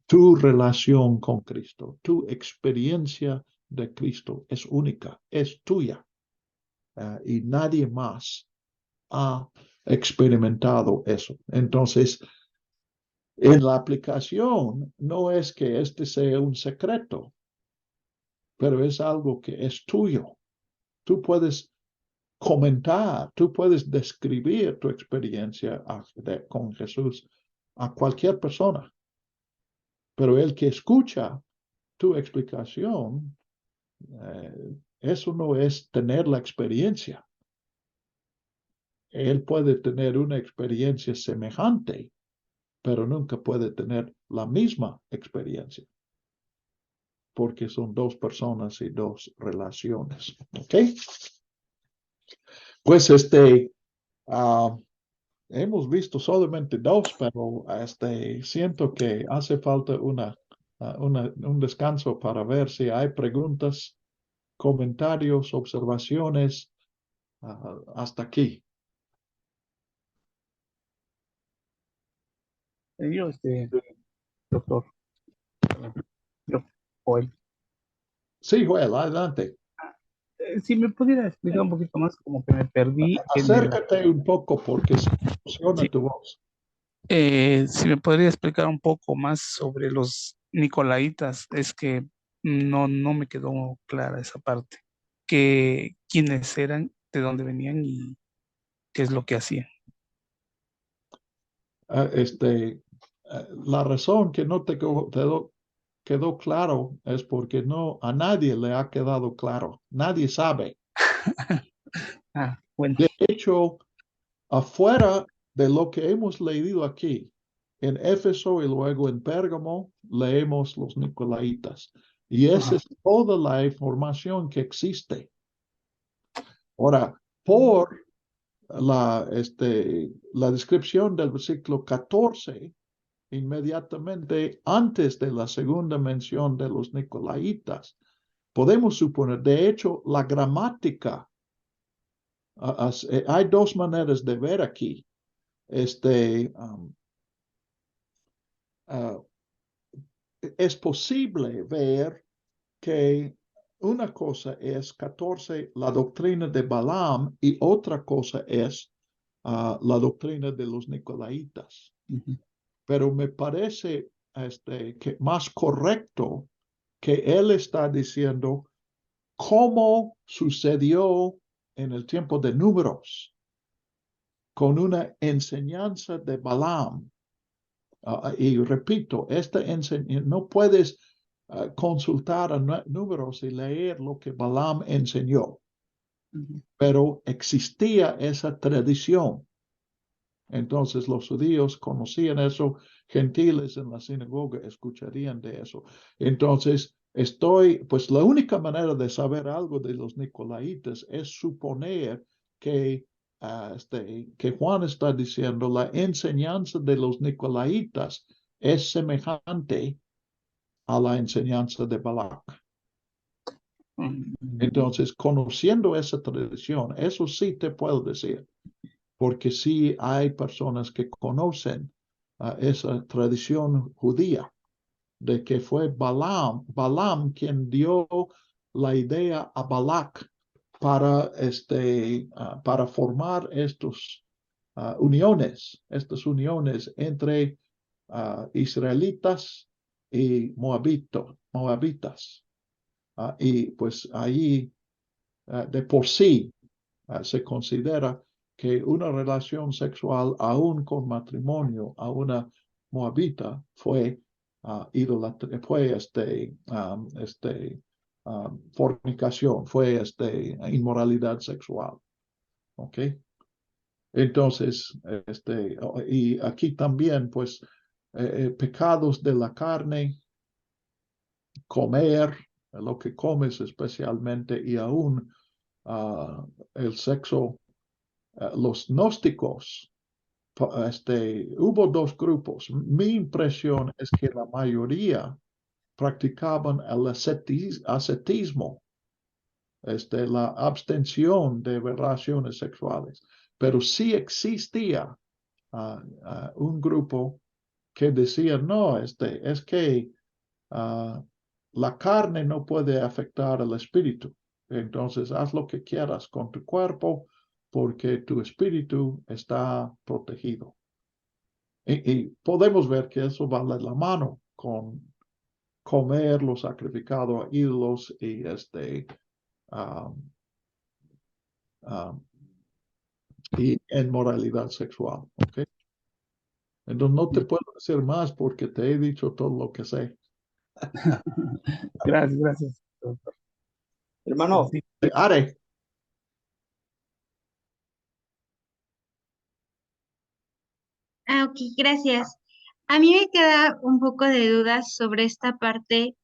tu relación con Cristo, tu experiencia de Cristo es única, es tuya y nadie más ha experimentado eso. Entonces, en la aplicación no es que este sea un secreto, pero es algo que es tuyo. Tú puedes comentar, tú puedes describir tu experiencia con Jesús a cualquier persona, pero el que escucha tu explicación, eso no es tener la experiencia. Él puede tener una experiencia semejante, pero nunca puede tener la misma experiencia, porque son dos personas y dos relaciones. ¿Ok? Pues hemos visto solamente dos, pero siento que hace falta un descanso para ver si hay preguntas, comentarios, observaciones hasta aquí. Yo, doctor, yo, Joel. Sí, Joel, adelante. Si me pudiera explicar un poquito más, como que me perdí. Acércate un poco porque se funciona Sí. tu voz. Si me podría explicar un poco más sobre los nicolaitas, es que no me quedó clara esa parte. ¿Quiénes eran, de dónde venían y qué es lo que hacían? La razón que no te quedó claro es porque a nadie le ha quedado claro. Nadie sabe. Bueno. De hecho, afuera de lo que hemos leído aquí, en Éfeso y luego en Pérgamo, leemos los nicolaitas. Y esa es toda la información que existe. Ahora, por la descripción del versículo 14, inmediatamente antes de la segunda mención de los nicolaitas, podemos suponer, de hecho, la gramática, hay dos maneras de ver aquí. Es posible ver que una cosa es 14, la doctrina de Balaam, y otra cosa es la doctrina de los nicolaitas. Pero me parece que más correcto que él está diciendo cómo sucedió en el tiempo de Números, con una enseñanza de Balaam. Y repito, no puedes consultar a Números y leer lo que Balaam enseñó, pero existía esa tradición. Entonces los judíos conocían eso, gentiles en la sinagoga escucharían de eso. Entonces pues la única manera de saber algo de los nicolaitas es suponer que Juan está diciendo la enseñanza de los nicolaitas es semejante a la enseñanza de Balac. Entonces, conociendo esa tradición, eso sí te puedo decir, porque sí hay personas que conocen esa tradición judía de que fue Balaam quien dio la idea a Balac para formar estas uniones entre israelitas y moabitas. Y pues ahí de por sí se considera que una relación sexual, aún con matrimonio, a una moabita fue idolatría, fue fornicación, fue inmoralidad sexual. ¿Ok? Entonces, y aquí también, pues, pecados de la carne, comer, lo que comes especialmente, y aún el sexo. Los gnósticos, hubo dos grupos. Mi impresión es que la mayoría practicaban el ascetismo, la abstención de relaciones sexuales. Pero sí existía un grupo que decía, no, es que la carne no puede afectar al espíritu. Entonces, haz lo que quieras con tu cuerpo porque tu espíritu está protegido. Y podemos ver que eso va de la mano con comer lo sacrificado a ídolos y y inmoralidad sexual. ¿Okay? Entonces, no te puedo decir más porque te he dicho todo lo que sé. Gracias. Hermano, Sí, Are. Ok, gracias. A mí me queda un poco de dudas sobre esta parte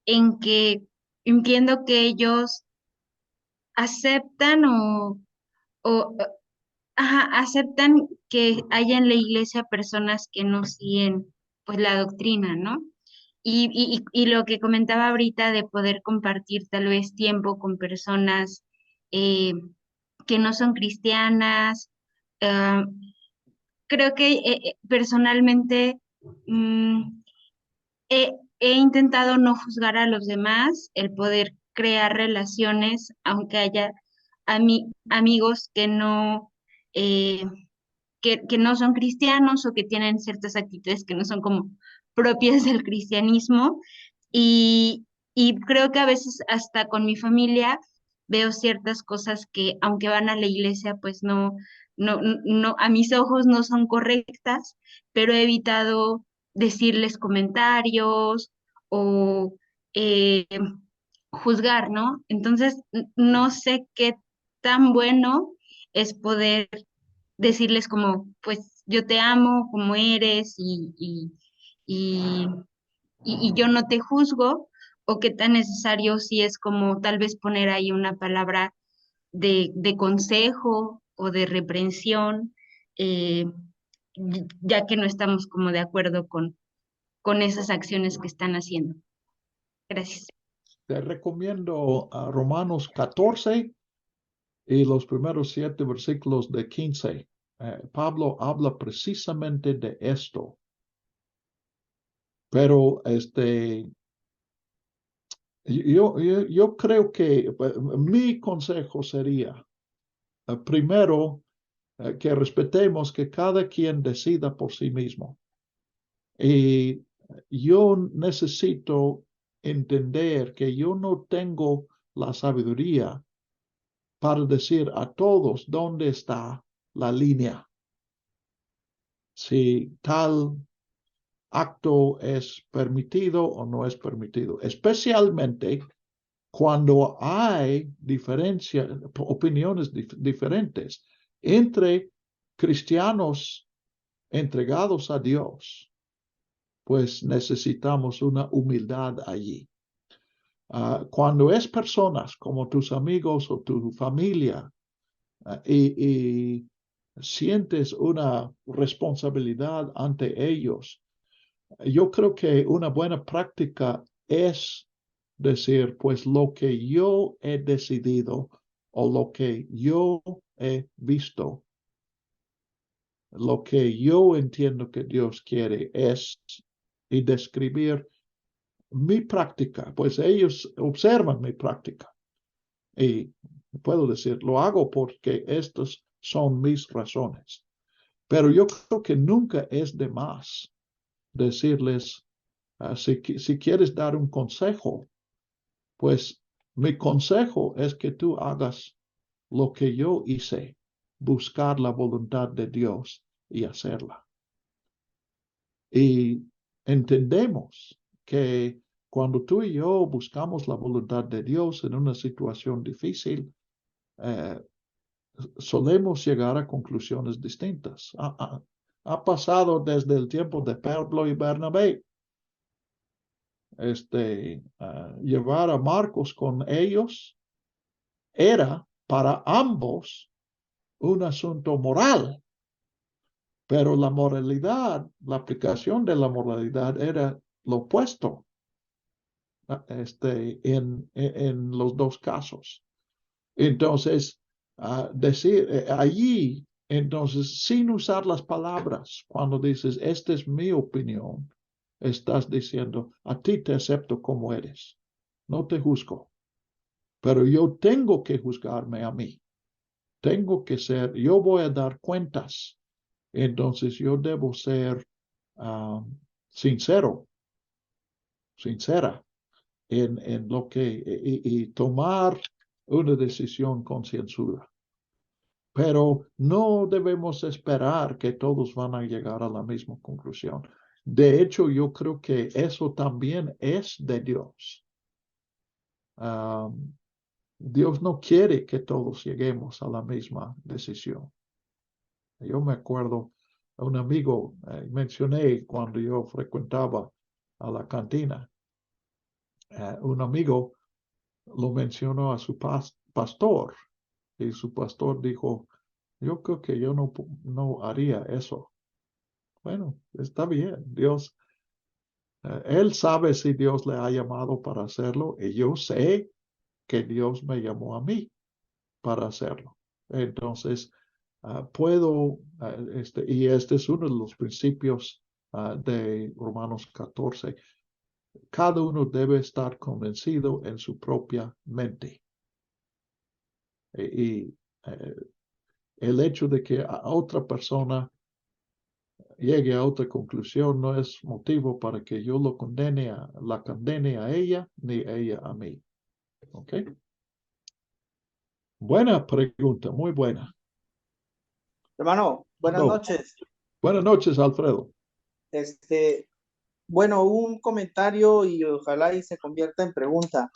en que entiendo que ellos aceptan o aceptan que haya en la iglesia personas que no siguen pues la doctrina, ¿no? Y lo que comentaba ahorita de poder compartir tal vez tiempo con personas que no son cristianas. ah, Creo que personalmente mm, he intentado no juzgar a los demás, el poder crear relaciones, aunque haya amigos que eh, que no son cristianos o que tienen ciertas actitudes que no son como propias del cristianismo. Y, y creo que a veces hasta con mi familia veo ciertas cosas que aunque van a la iglesia, pues no, a mis ojos no son correctas, pero he evitado decirles comentarios o eh, juzgar, ¿no? Entonces, no sé qué tan bueno es poder decirles como, pues yo te amo como eres y, y yo no te juzgo, o qué tan necesario si es como tal vez poner ahí una palabra de consejo o de reprensión, eh, ya que no estamos como de acuerdo con esas acciones que están haciendo. Gracias. te recomiendo a Romanos 14 y los primeros 7 versículos de 15. Pablo habla precisamente de esto. Pero yo creo que mi consejo sería, primero, que respetemos que cada quien decida por sí mismo. Y yo necesito entender que yo no tengo la sabiduría para decir a todos dónde está la línea. Si tal acto es permitido o no es permitido, especialmente cuando hay opiniones diferentes entre cristianos entregados a Dios, pues necesitamos una humildad allí. Cuando es personas como tus amigos o tu familia y sientes una responsabilidad ante ellos, yo creo que una buena práctica es decir, pues lo que yo he decidido o lo que yo he visto, lo que yo entiendo que Dios quiere es y describir mi práctica, pues ellos observan mi práctica y puedo decir, lo hago porque estas son mis razones. Pero yo creo que nunca es de más decirles, si quieres dar un consejo, pues mi consejo es que tú hagas lo que yo hice, buscar la voluntad de Dios y hacerla. Y entendemos que cuando tú y yo buscamos la voluntad de Dios en una situación difícil, solemos llegar a conclusiones distintas. Ha pasado desde el tiempo de Pablo y Bernabé. Llevar a Marcos con ellos era para ambos un asunto moral, pero la moralidad, la aplicación de la moralidad era lo opuesto en los dos casos. Entonces, decir allí, entonces, sin usar las palabras, cuando dices, esta es mi opinión, estás diciendo, a ti te acepto como eres, no te juzgo, pero yo tengo que juzgarme a mí. Tengo que ser, yo voy a dar cuentas, entonces yo debo ser sincera en lo que, y tomar una decisión concienzuda. Pero no debemos esperar que todos van a llegar a la misma conclusión. De hecho, yo creo que eso también es de Dios. Dios no quiere que todos lleguemos a la misma decisión. Yo me acuerdo a un amigo, mencioné cuando yo frecuentaba a la cantina, un amigo lo mencionó a su pastor y su pastor dijo, yo creo que yo no haría eso. Bueno, está bien, Dios, él sabe si Dios le ha llamado para hacerlo y yo sé que Dios me llamó a mí para hacerlo. Entonces, puedo, y este es uno de los principios de Romanos 14. Cada uno debe estar convencido en su propia mente. Y el hecho de que a otra persona llegue a otra conclusión no es motivo para que yo la condene a ella, ni ella a mí. ¿Ok? Buena pregunta, muy buena. Hermano, buenas No. noches. Buenas noches, Alfredo. Bueno, un comentario y ojalá y se convierta en pregunta.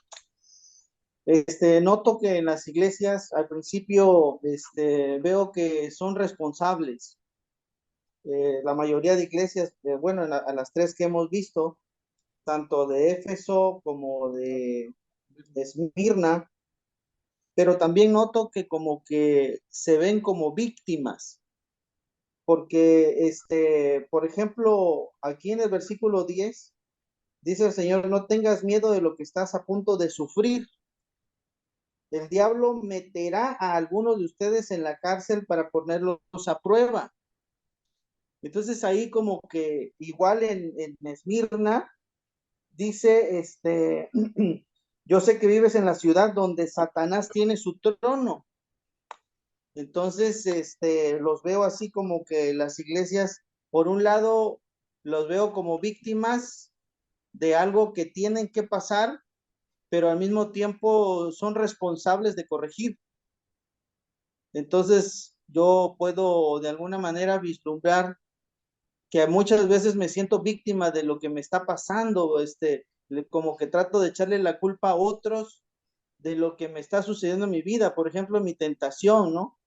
Noto que en las iglesias al principio veo que son responsables. La mayoría de iglesias, bueno, a las tres que hemos visto, tanto de Éfeso como de Esmirna, pero también noto que como que se ven como víctimas, porque por ejemplo, aquí en el versículo 10 Dice el Señor, no tengas miedo de lo que estás a punto de sufrir. El diablo meterá a algunos de ustedes en la cárcel para ponerlos a prueba. Entonces ahí como que igual en Esmirna dice, yo sé que vives en la ciudad donde Satanás tiene su trono. Entonces, los veo así como que las iglesias, por un lado, los veo como víctimas de algo que tienen que pasar, pero al mismo tiempo son responsables de corregir. Entonces, yo puedo de alguna manera vislumbrar que muchas veces me siento víctima de lo que me está pasando, como que trato de echarle la culpa a otros de lo que me está sucediendo en mi vida. Por ejemplo, mi tentación, ¿no?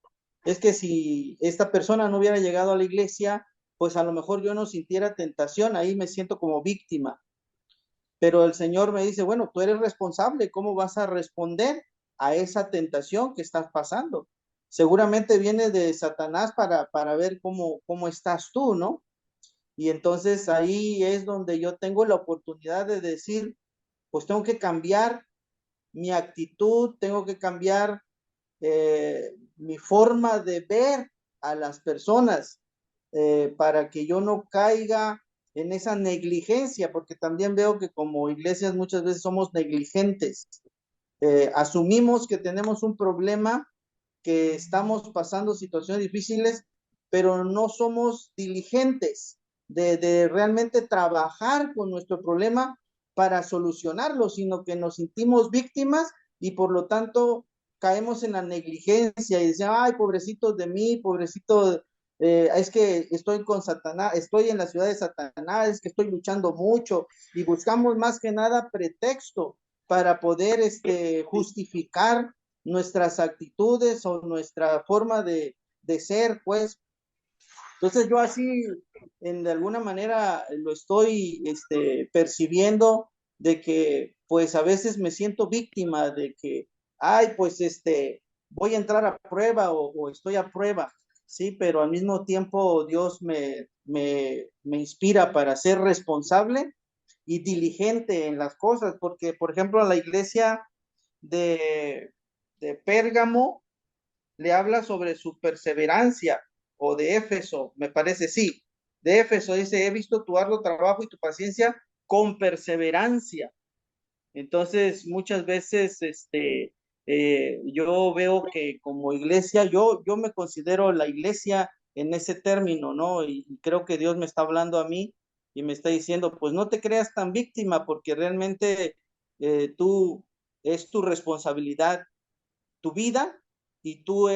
Es que si esta persona no hubiera llegado a la iglesia, pues a lo mejor yo no sintiera tentación, ahí me siento como víctima. Pero el Señor me dice, bueno, tú eres responsable, ¿cómo vas a responder a esa tentación que estás pasando? Seguramente viene de Satanás para ver cómo estás tú, ¿no? Y entonces ahí es donde yo tengo la oportunidad de decir, pues tengo que cambiar mi actitud, tengo que cambiar mi forma de ver a las personas para que yo no caiga en esa negligencia, porque también veo que como iglesias muchas veces somos negligentes. Asumimos que tenemos un problema, que estamos pasando situaciones difíciles, pero no somos diligentes de realmente trabajar con nuestro problema para solucionarlo, sino que nos sentimos víctimas y por lo tanto caemos en la negligencia y decimos, ay, pobrecito de mí, pobrecito, es que estoy con Satanás, estoy en la ciudad de Satanás, es que estoy luchando mucho y buscamos más que nada pretexto para poder justificar nuestras actitudes o nuestra forma de ser, pues. Entonces yo así, de alguna manera, lo estoy percibiendo de que, pues, a veces me siento víctima de que, ay, pues, voy a entrar a prueba o estoy a prueba, sí, pero al mismo tiempo Dios me inspira para ser responsable y diligente en las cosas, porque, por ejemplo, la iglesia de Pérgamo le habla sobre su perseverancia, o de Éfeso, me parece, sí, de Éfeso dice, he visto tu arduo trabajo y tu paciencia con perseverancia. Entonces, muchas veces, yo veo que como iglesia, yo me considero la iglesia en ese término, ¿no? Y creo que Dios me está hablando a mí y me está diciendo, pues no te creas tan víctima porque realmente tú, es tu responsabilidad, tu vida, y tú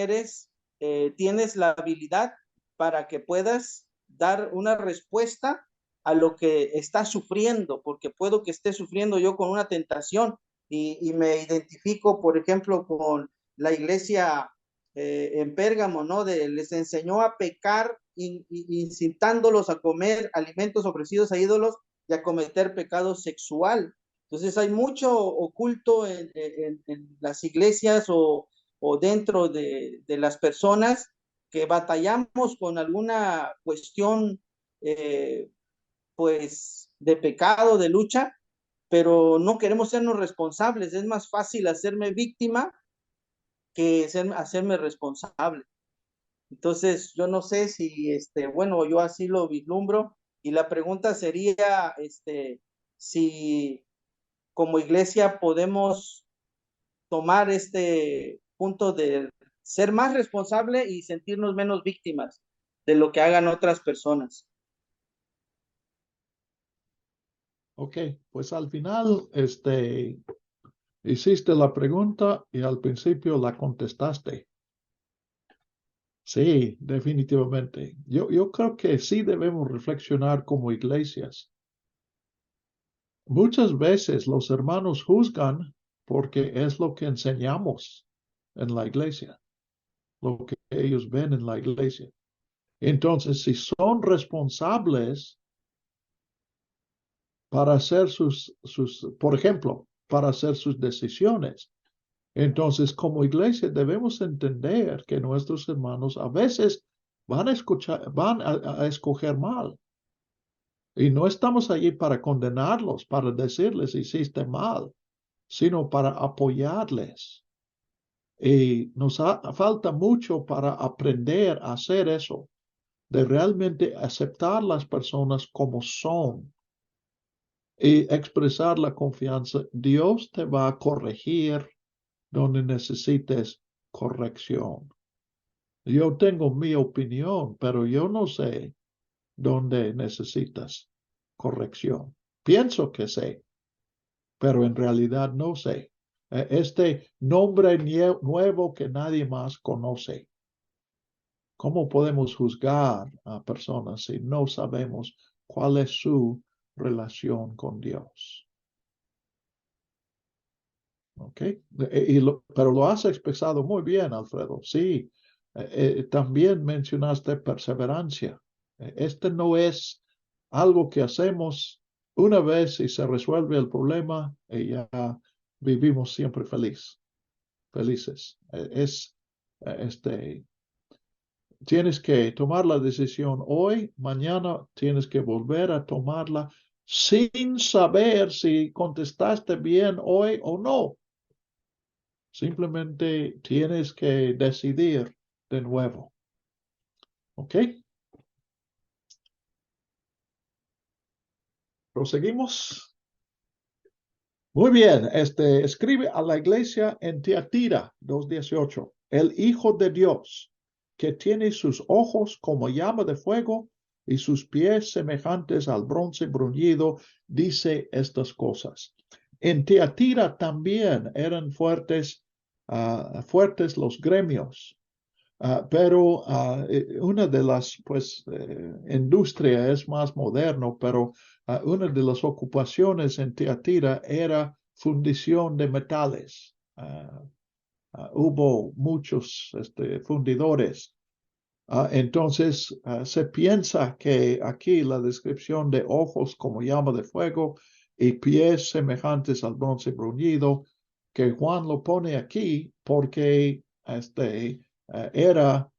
tienes la habilidad para que puedas dar una respuesta a lo que estás sufriendo, porque puedo que esté sufriendo yo con una tentación y me identifico, por ejemplo, con la iglesia en Pérgamo, ¿no? Les enseñó a pecar, incitándolos a comer alimentos ofrecidos a ídolos y a cometer pecado sexual. Entonces hay mucho oculto en las iglesias o dentro de las personas que batallamos con alguna cuestión, pues, de pecado, de lucha, pero no queremos sernos responsables. Es más fácil hacerme víctima que hacerme responsable. Entonces, yo no sé si, bueno, yo así lo vislumbro, y la pregunta sería, si como iglesia podemos tomar este punto de ser más responsable y sentirnos menos víctimas de lo que hagan otras personas. Ok, pues al final, hiciste la pregunta y al principio la contestaste. Sí, definitivamente. Yo creo que sí debemos reflexionar como iglesias. Muchas veces los hermanos juzgan porque es lo que enseñamos en la iglesia, lo que ellos ven en la iglesia. Entonces, si son responsables para hacer por ejemplo, para hacer sus decisiones, entonces como iglesia debemos entender que nuestros hermanos a veces van a escoger mal. Y no estamos allí para condenarlos, para decirles hiciste mal, sino para apoyarles. Y nos falta mucho para aprender a hacer eso, de realmente aceptar las personas como son y expresar la confianza. Dios te va a corregir donde necesites corrección. Yo tengo mi opinión, pero yo no sé dónde necesitas corrección. Pienso que sé, pero en realidad no sé. Este nombre nuevo que nadie más conoce. ¿Cómo podemos juzgar a personas si no sabemos cuál es su relación con Dios? ¿Ok? Pero lo has expresado muy bien, Alfredo. Sí, también mencionaste perseverancia. Este no es algo que hacemos una vez y se resuelve el problema y ya vivimos siempre felices. Tienes que tomar la decisión hoy, mañana tienes que volver a tomarla sin saber si contestaste bien hoy o no. Simplemente tienes que decidir de nuevo. ¿Ok? Proseguimos. Muy bien. Escribe a la iglesia en Tiatira 2:18. El Hijo de Dios, que tiene sus ojos como llama de fuego y sus pies semejantes al bronce bruñido, dice estas cosas. En Tiatira también eran fuertes los gremios. Pero una de las, industria es más moderno, pero una de las ocupaciones en Tiatira era fundición de metales. Hubo muchos fundidores. Entonces, se piensa que aquí la descripción de ojos como llama de fuego y pies semejantes al bronce bruñido, que Juan lo pone aquí porque era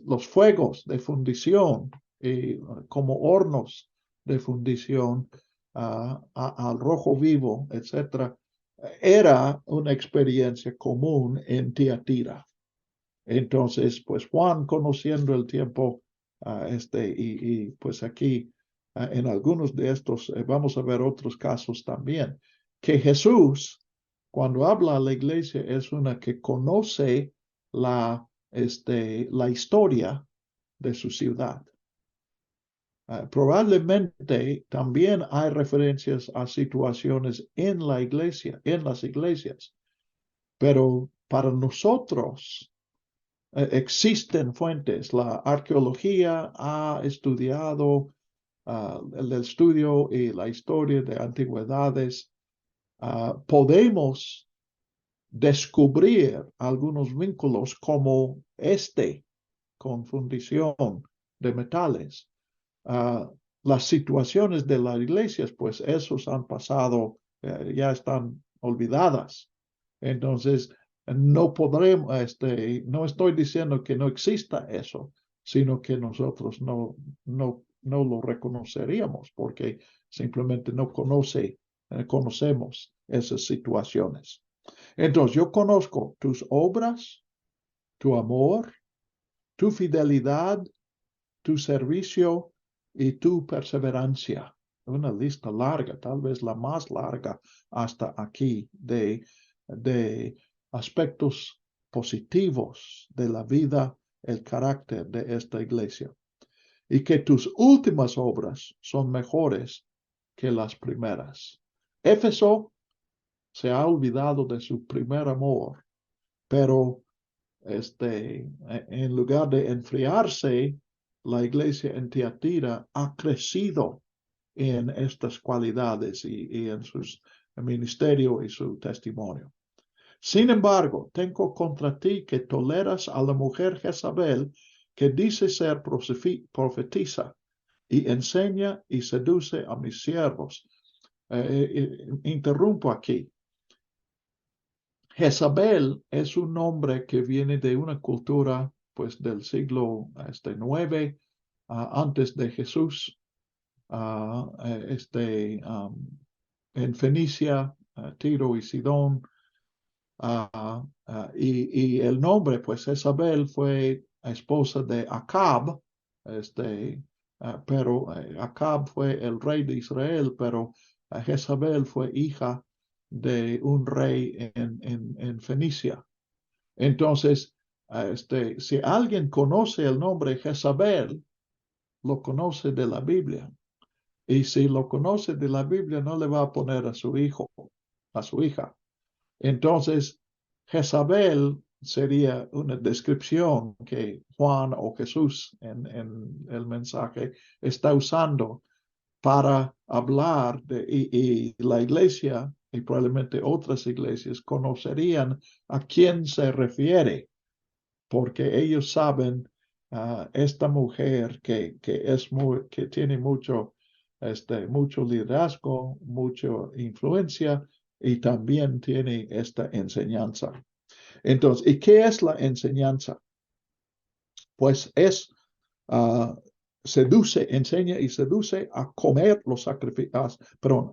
los fuegos de fundición y como hornos de fundición al rojo vivo, etc. Era una experiencia común en Tiatira. Entonces, pues Juan, conociendo el tiempo, pues aquí en algunos de estos, vamos a ver otros casos también, que Jesús, cuando habla a la iglesia, es una que conoce la historia de su ciudad. Probablemente también hay referencias a situaciones en la iglesia, en las iglesias, pero para nosotros, existen fuentes. La arqueología ha estudiado el estudio y la historia de antigüedades. Podemos descubrir algunos vínculos como con fundición de metales. Las situaciones de las iglesias, pues esos han pasado, ya están olvidadas. Entonces, no podremos, no estoy diciendo que no exista eso, sino que nosotros no lo reconoceríamos porque simplemente no conocemos esas situaciones. Entonces, yo conozco tus obras, tu amor, tu fidelidad, tu servicio y tu perseverancia. Una lista larga, tal vez la más larga hasta aquí de aspectos positivos de la vida, el carácter de esta iglesia. Y que tus últimas obras son mejores que las primeras. Éfeso se ha olvidado de su primer amor, pero en lugar de enfriarse, la iglesia en Tiatira ha crecido en estas cualidades y en su ministerio y su testimonio. Sin embargo, tengo contra ti que toleras a la mujer Jezabel, que dice ser profetisa y enseña y seduce a mis siervos. Interrumpo aquí. Jezabel es un nombre que viene de una cultura pues del siglo IX antes de Jesús, en Fenicia, Tiro y Sidón. Y el nombre, pues Jezabel fue esposa de Acab, pero Acab fue el rey de Israel, pero Jezabel fue hija de un rey en Fenicia. Entonces, si alguien conoce el nombre Jezabel, lo conoce de la Biblia. Y si lo conoce de la Biblia, no le va a poner a su hijo, a su hija. Entonces, Jezabel sería una descripción que Juan o Jesús en el mensaje está usando para hablar y la iglesia y probablemente otras iglesias conocerían a quién se refiere, porque ellos saben esta mujer que tiene mucho liderazgo, mucha influencia y también tiene esta enseñanza. Entonces, ¿y qué es la enseñanza? Pues es, enseña y seduce a comer los sacrificados,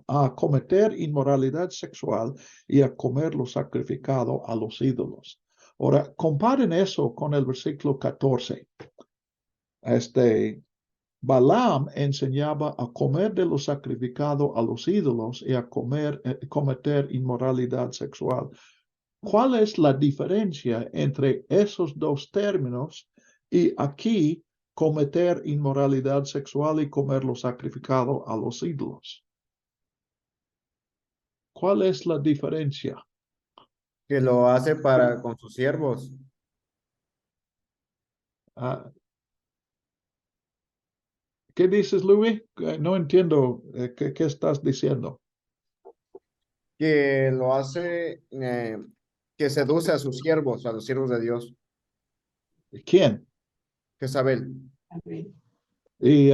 a cometer inmoralidad sexual y a comer lo sacrificado a los ídolos. Ahora, comparen eso con el versículo 14. Balaam enseñaba a comer de lo sacrificado a los ídolos y a cometer inmoralidad sexual. ¿Cuál es la diferencia entre esos dos términos y aquí cometer inmoralidad sexual y comer lo sacrificado a los ídolos? ¿Cuál es la diferencia? Que lo hace con sus siervos. ¿Qué dices, Luis? No entiendo qué estás diciendo. Que lo hace, que seduce a sus siervos, a los siervos de Dios. ¿Quién? Jezabel. Y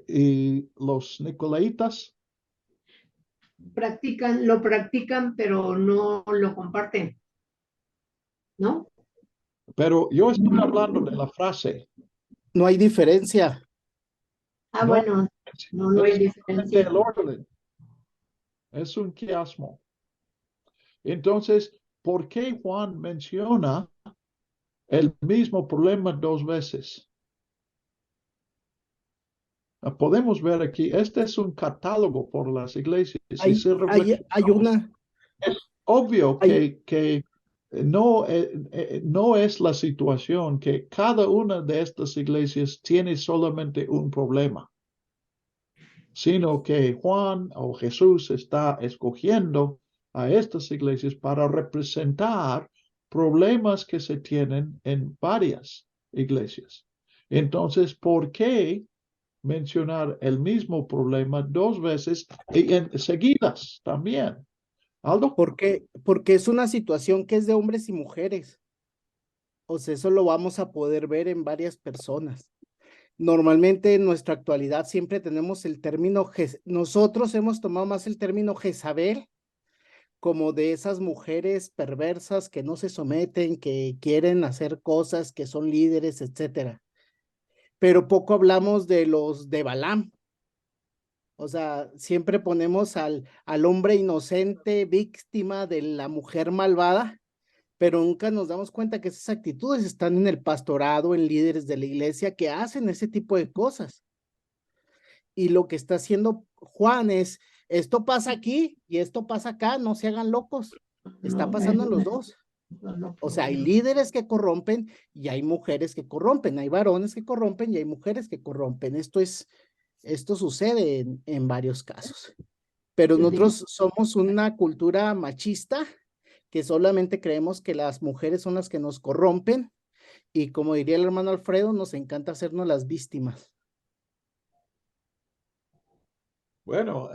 y los nicolaitas lo practican, pero no lo comparten, ¿no? pero yo estoy hablando de la frase. No hay diferencia. Ah, bueno, no hay diferencia. El orden. Es un quiasmo. Entonces, ¿por qué Juan menciona el mismo problema dos veces? Podemos ver aquí, este es un catálogo por las iglesias. Hay una. Es obvio que no es la situación que cada una de estas iglesias tiene solamente un problema, sino que Juan o Jesús está escogiendo a estas iglesias para representar problemas que se tienen en varias iglesias. Entonces, ¿por qué mencionar el mismo problema dos veces y en seguidas también? Aldo. Porque es una situación que es de hombres y mujeres. O sea, eso lo vamos a poder ver en varias personas. Normalmente en nuestra actualidad siempre tenemos el término, nosotros hemos tomado más el término Jezabel, como de esas mujeres perversas que no se someten, que quieren hacer cosas, que son líderes, etcétera. Pero poco hablamos de los de Balaam. O sea, siempre ponemos al hombre inocente, víctima de la mujer malvada, pero nunca nos damos cuenta que esas actitudes están en el pastorado, en líderes de la iglesia que hacen ese tipo de cosas. Y lo que está haciendo Juan es, esto pasa aquí y esto pasa acá, no se hagan locos. Está pasando en los dos. O sea, hay líderes que corrompen y hay mujeres que corrompen, hay varones que corrompen y hay mujeres que corrompen. Esto sucede en varios casos. Pero nosotros somos una cultura machista que solamente creemos que las mujeres son las que nos corrompen y como diría el hermano Alfredo, nos encanta hacernos las víctimas. Bueno,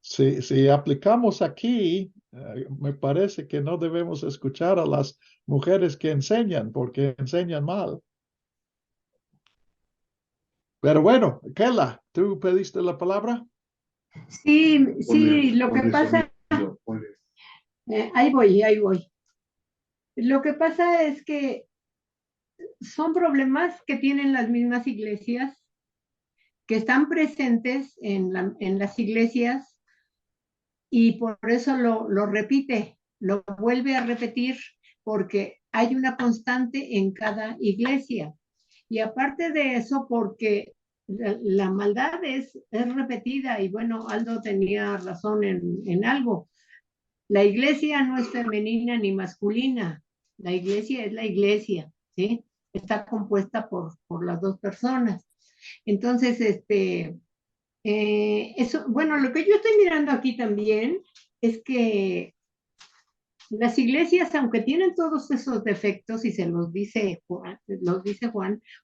si aplicamos aquí, me parece que no debemos escuchar a las mujeres que enseñan porque enseñan mal. Pero bueno, Kela, ¿tú pediste la palabra? Sí, lo que pasa, ahí voy. Lo que pasa es que son problemas que tienen las mismas iglesias, que están presentes en las iglesias y por eso lo repite, lo vuelve a repetir, porque hay una constante en cada iglesia. Y aparte de eso, porque la maldad es repetida, y bueno, Aldo tenía razón en algo. La iglesia no es femenina ni masculina, la iglesia es la iglesia, ¿sí? Está compuesta por las dos personas. Entonces, eso, bueno, lo que yo estoy mirando aquí también es que las iglesias, aunque tienen todos esos defectos, y se los dice Juan,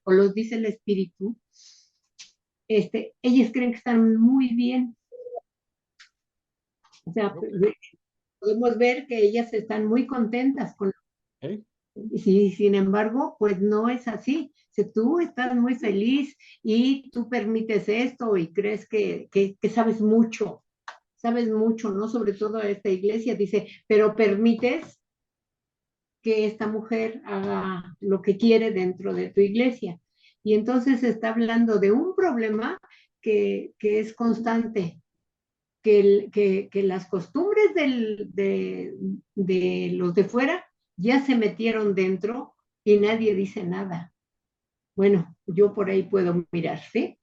o los dice el Espíritu, ellas creen que están muy bien. O sea, podemos ver que ellas están muy contentas con. ¿Eh? Sí, sin embargo, pues no es así. Si tú estás muy feliz y tú permites esto y crees que sabes mucho, ¿no? Sobre todo esta iglesia dice, pero permites que esta mujer haga lo que quiere dentro de tu iglesia. Y entonces se está hablando de un problema que es constante, que las costumbres de los de fuera ya se metieron dentro y nadie dice nada. Bueno, yo por ahí puedo mirar, ¿sí?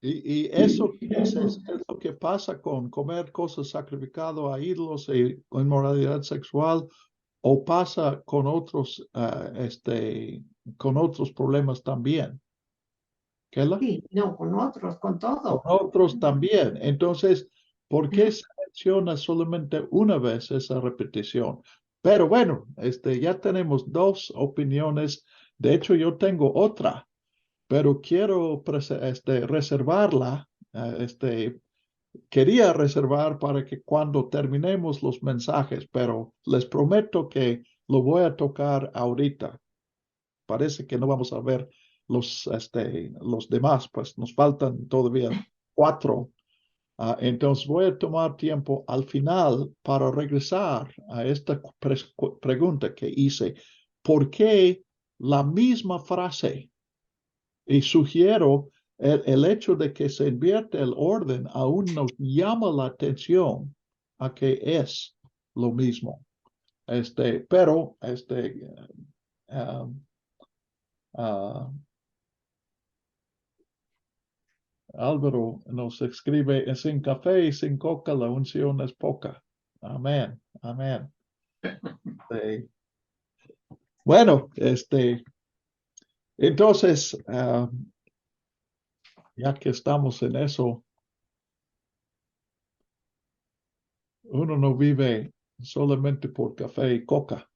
Y eso que dices es lo que pasa con comer cosas sacrificadas a ídolos y inmoralidad sexual, o pasa con otros, con otros problemas también. ¿Kela? Sí, no, con otros, con todo. Con otros también. Entonces, ¿por qué se menciona solamente una vez esa repetición? Pero bueno, ya tenemos dos opiniones. De hecho, yo tengo otra, pero quiero reservarla. Quería reservar para que cuando terminemos los mensajes, pero les prometo que lo voy a tocar ahorita. Parece que no vamos a ver los demás, pues nos faltan todavía 4. Entonces voy a tomar tiempo al final para regresar a esta pregunta que hice. ¿Por qué la misma frase? Y sugiero el hecho de que se invierte el orden aún nos llama la atención a que es lo mismo. Pero Álvaro nos escribe, sin café y sin coca la unción es poca. Amén, amén. Bueno, entonces, ya que estamos en eso, uno no vive solamente por café y coca.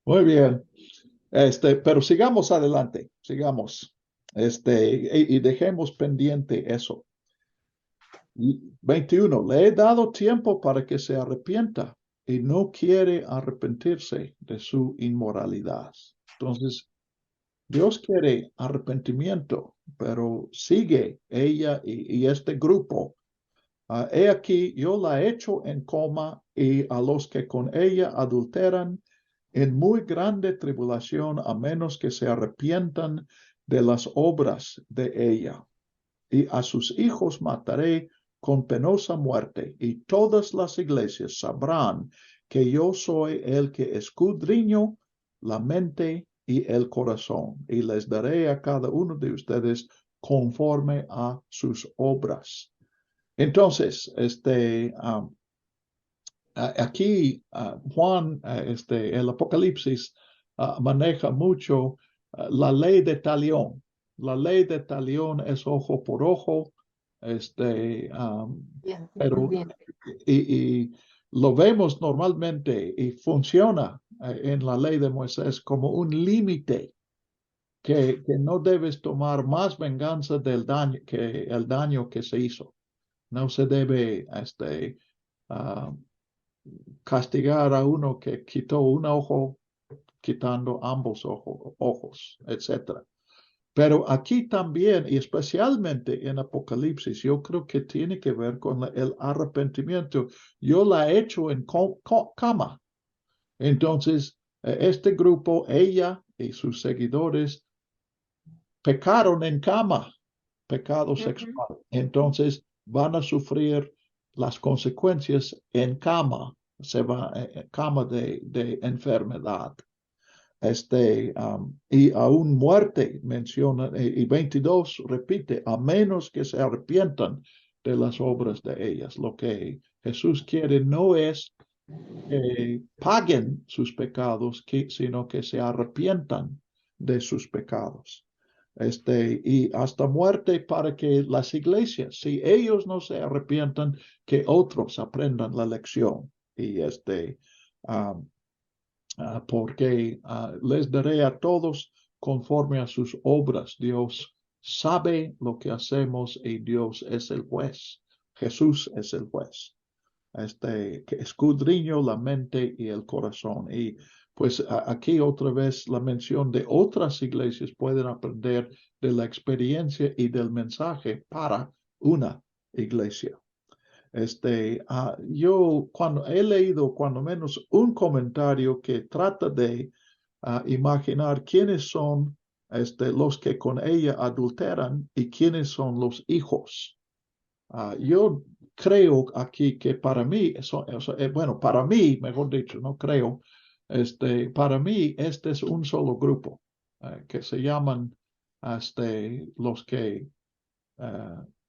Muy bien. Pero sigamos adelante, sigamos. Y dejemos pendiente eso. 21. Le he dado tiempo para que se arrepienta y no quiere arrepentirse de su inmoralidad. Entonces, Dios quiere arrepentimiento, pero sigue ella y este grupo. He aquí, yo la echo en coma y a los que con ella adulteran en muy grande tribulación, a menos que se arrepientan de las obras de ella. Y a sus hijos mataré con penosa muerte, y todas las iglesias sabrán que yo soy el que escudriño la mente y el corazón, y les daré a cada uno de ustedes conforme a sus obras. Entonces, aquí Juan, el Apocalipsis maneja mucho la ley de talión. La ley de talión es ojo por ojo, pero y lo vemos normalmente y funciona en la ley de Moisés como un límite que no debes tomar más venganza del daño que el daño que se hizo. No se debe castigar a uno que quitó un ojo, quitando ambos ojos, etc. Pero aquí también, y especialmente en Apocalipsis, yo creo que tiene que ver con el arrepentimiento. Yo la he hecho en cama. Entonces, este grupo, ella y sus seguidores, pecaron en cama, pecado sexual. Entonces, van a sufrir las consecuencias en cama, cama de enfermedad. Y aún muerte menciona, y 22 repite, a menos que se arrepientan de las obras de ellas. Lo que Jesús quiere no es que paguen sus pecados, sino que se arrepientan de sus pecados. Y hasta muerte para que las iglesias, si ellos no se arrepientan, que otros aprendan la lección. Y porque les daré a todos conforme a sus obras. Dios sabe lo que hacemos y Dios es el juez. Jesús es el juez. Que escudriño la mente y el corazón. Y pues aquí otra vez la mención de otras iglesias pueden aprender de la experiencia y del mensaje para una iglesia. Yo cuando he leído cuando menos un comentario que trata de imaginar quiénes son los que con ella adulteran y quiénes son los hijos. Yo creo aquí que para mí, bueno, para mí, mejor dicho, no creo, para mí este es un solo grupo que se llaman los que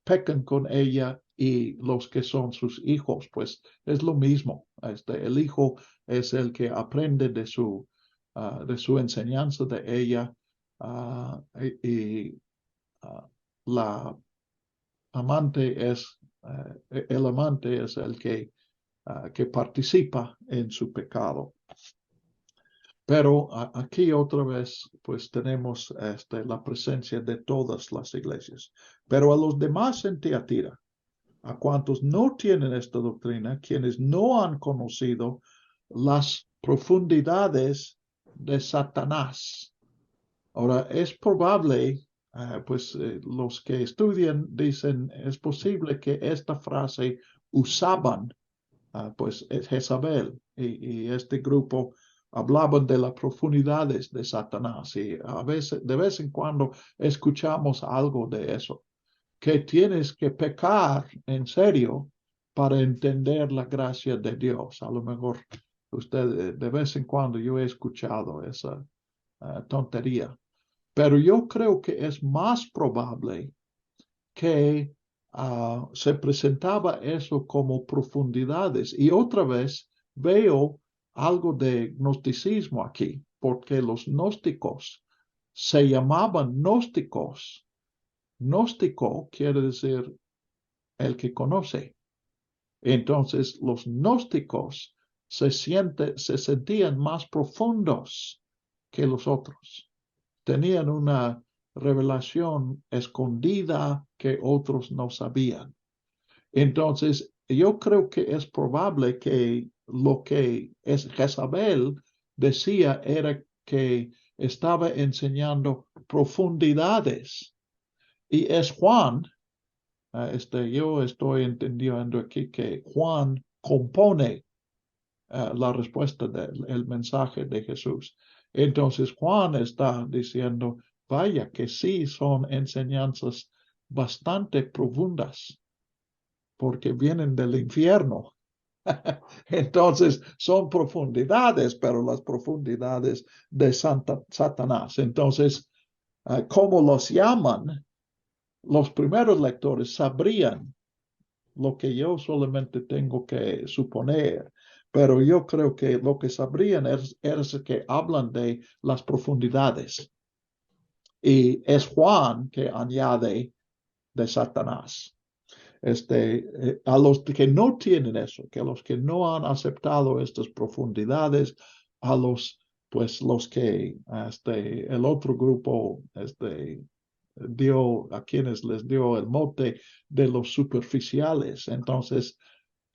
pecan con ella y los que son sus hijos, pues es lo mismo. El hijo es el que aprende de su enseñanza de ella y la amante es, el amante es el que participa en su pecado. Pero aquí otra vez, pues tenemos la presencia de todas las iglesias. Pero a los demás en Tiatira, a cuantos no tienen esta doctrina, quienes no han conocido las profundidades de Satanás. Ahora, es probable, los que estudian dicen, es posible que esta frase usaban, pues Jezabel y este grupo hablaban de las profundidades de Satanás y a veces, de vez en cuando escuchamos algo de eso, que tienes que pecar en serio para entender la gracia de Dios. A lo mejor usted, de vez en cuando yo he escuchado esa tontería, pero yo creo que es más probable que se presentaba eso como profundidades. Y otra vez veo algo de gnosticismo aquí, porque los gnósticos se llamaban gnósticos. Gnóstico quiere decir el que conoce. Entonces los gnósticos se sentían más profundos que los otros. Tenían una revelación escondida que otros no sabían. Entonces, yo creo que es probable que lo que Jezabel decía era que estaba enseñando profundidades. Y es Juan, yo estoy entendiendo aquí que Juan compone la respuesta del mensaje de Jesús. Entonces Juan está diciendo, vaya que sí son enseñanzas bastante profundas, porque vienen del infierno. Entonces son profundidades, pero las profundidades de Satanás. Entonces, ¿cómo los llaman? Los primeros lectores sabrían lo que yo solamente tengo que suponer, pero yo creo que lo que sabrían es que hablan de las profundidades. Y es Juan que añade de Satanás. A los que no tienen eso, que los que no han aceptado estas profundidades, a los que el otro grupo dio, a quienes les dio el mote de los superficiales. Entonces,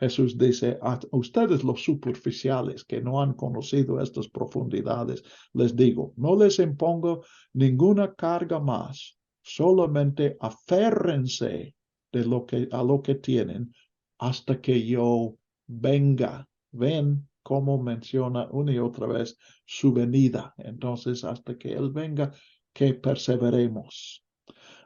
Jesús dice, a ustedes los superficiales que no han conocido estas profundidades, les digo, no les impongo ninguna carga más, solamente aférrense a lo que tienen hasta que yo venga. Ven cómo menciona una y otra vez su venida. Entonces, hasta que Él venga, que perseveremos.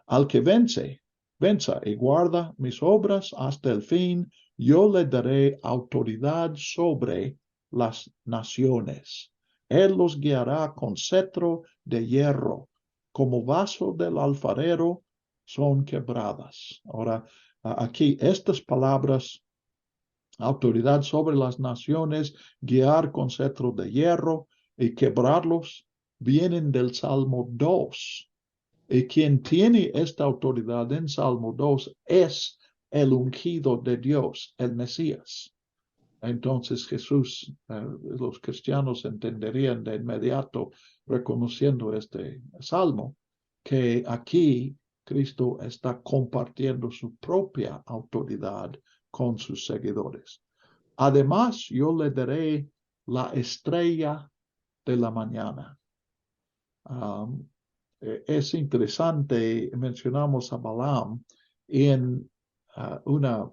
Al que venza y guarda mis obras hasta el fin, yo le daré autoridad sobre las naciones. Él los guiará con cetro de hierro, como vaso del alfarero son quebradas. Ahora, aquí estas palabras, autoridad sobre las naciones, guiar con cetro de hierro y quebrarlos, vienen del Salmo 2. Y quien tiene esta autoridad en Salmo 2 es el ungido de Dios, el Mesías. Entonces Jesús, los cristianos entenderían de inmediato, reconociendo este salmo, que aquí Cristo está compartiendo su propia autoridad con sus seguidores. Además, yo le daré la estrella de la mañana. Es interesante, mencionamos a Balaam en unas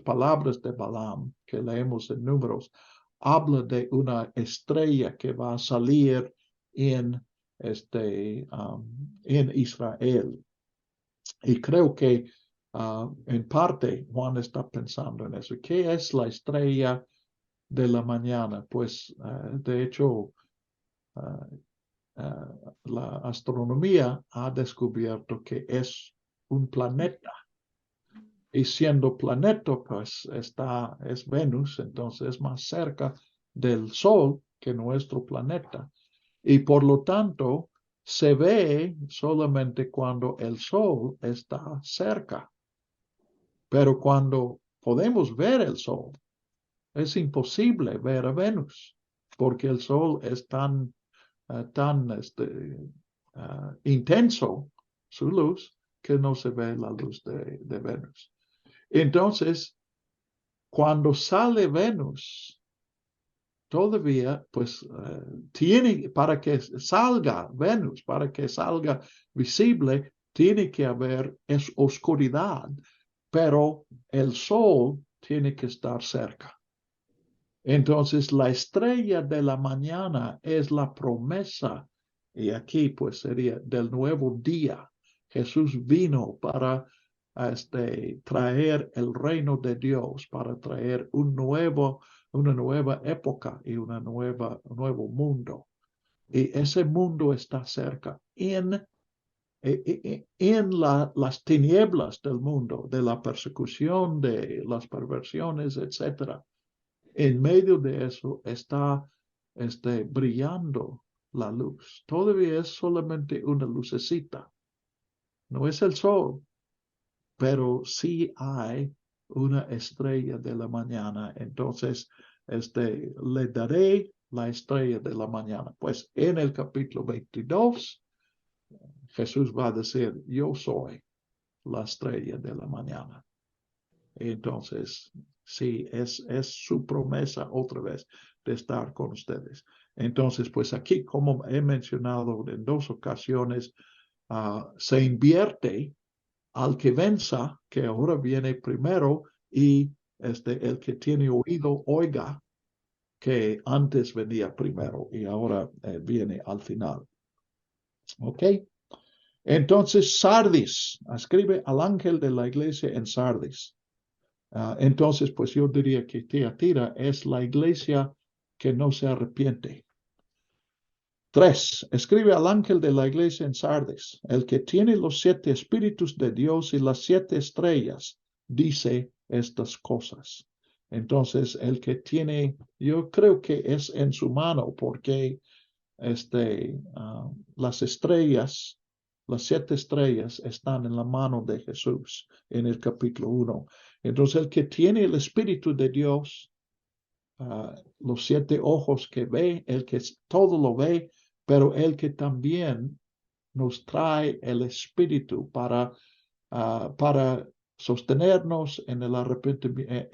palabras de Balaam que leemos en Números, habla de una estrella que va a salir en Israel. Y creo que en parte Juan está pensando en eso. ¿Qué es la estrella de la mañana? Pues de hecho, la astronomía ha descubierto que es un planeta. Y siendo planeta, pues es Venus, entonces es más cerca del Sol que nuestro planeta. Y por lo tanto, se ve solamente cuando el Sol está cerca. Pero cuando podemos ver el Sol, es imposible ver a Venus, porque el Sol es tan intenso, su luz, que no se ve la luz de Venus. Entonces, cuando sale Venus, todavía, pues, para que salga Venus, para que salga visible, tiene que haber oscuridad, pero el sol tiene que estar cerca. Entonces, la estrella de la mañana es la promesa, y aquí pues sería del nuevo día. Jesús vino para traer el reino de Dios, para traer una nueva época y un nuevo mundo. Y ese mundo está cerca en las tinieblas del mundo, de la persecución, de las perversiones, etcétera. En medio de eso está brillando la luz. Todavía es solamente una lucecita. No es el sol, pero sí hay una estrella de la mañana. Entonces, le daré la estrella de la mañana. Pues en el capítulo 22, Jesús va a decir, yo soy la estrella de la mañana. Entonces, sí, es su promesa otra vez de estar con ustedes. Entonces, pues aquí, como he mencionado en 2 ocasiones, se invierte al que venza, que ahora viene primero, y el que tiene oído, oiga, que antes venía primero y ahora viene al final. ¿Ok? Entonces, Sardis, escribe al ángel de la iglesia en Sardis. Entonces, pues yo diría que Tiatira es la iglesia que no se arrepiente. 3. Escribe al ángel de la iglesia en Sardis, el que tiene los 7 espíritus de Dios y las 7 estrellas, dice estas cosas. Entonces, el que tiene, yo creo que es en su mano, porque las estrellas, las 7 estrellas están en la mano de Jesús en el capítulo 1. Entonces, el que tiene el Espíritu de Dios, los 7 ojos que ve, el que todo lo ve, pero el que también nos trae el Espíritu para sostenernos en el arrepentimiento,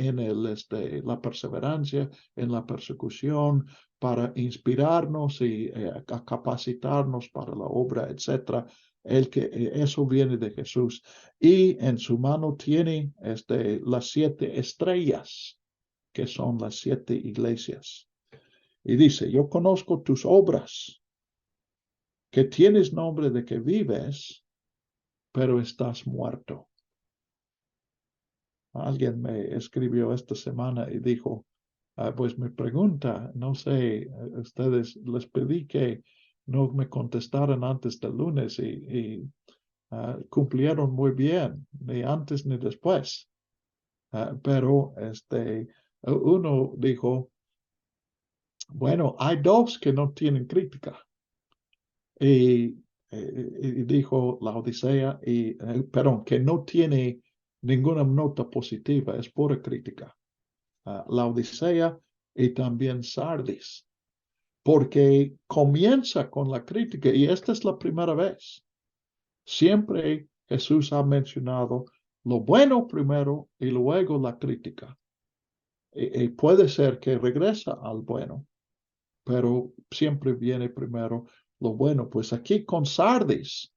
la perseverancia, en la persecución, para inspirarnos y a capacitarnos para la obra, etc. Eso viene de Jesús. Y en su mano tiene las 7 estrellas, que son las 7 iglesias. Y dice, yo conozco tus obras, que tienes nombre de que vives, pero estás muerto. Alguien me escribió esta semana y dijo, pues mi pregunta, no sé, ustedes les pedí que no me contestaran antes del lunes y cumplieron muy bien, ni antes ni después. Pero uno dijo, bueno, hay 2 que no tienen crítica. Y dijo la Odisea, perdón, que no tiene ninguna nota positiva, es pura crítica. La Odisea y también Sardis, porque comienza con la crítica y esta es la primera vez. Siempre Jesús ha mencionado lo bueno primero y luego la crítica. Y puede ser que regresa al bueno, pero siempre viene primero lo bueno. Pues aquí con Sardis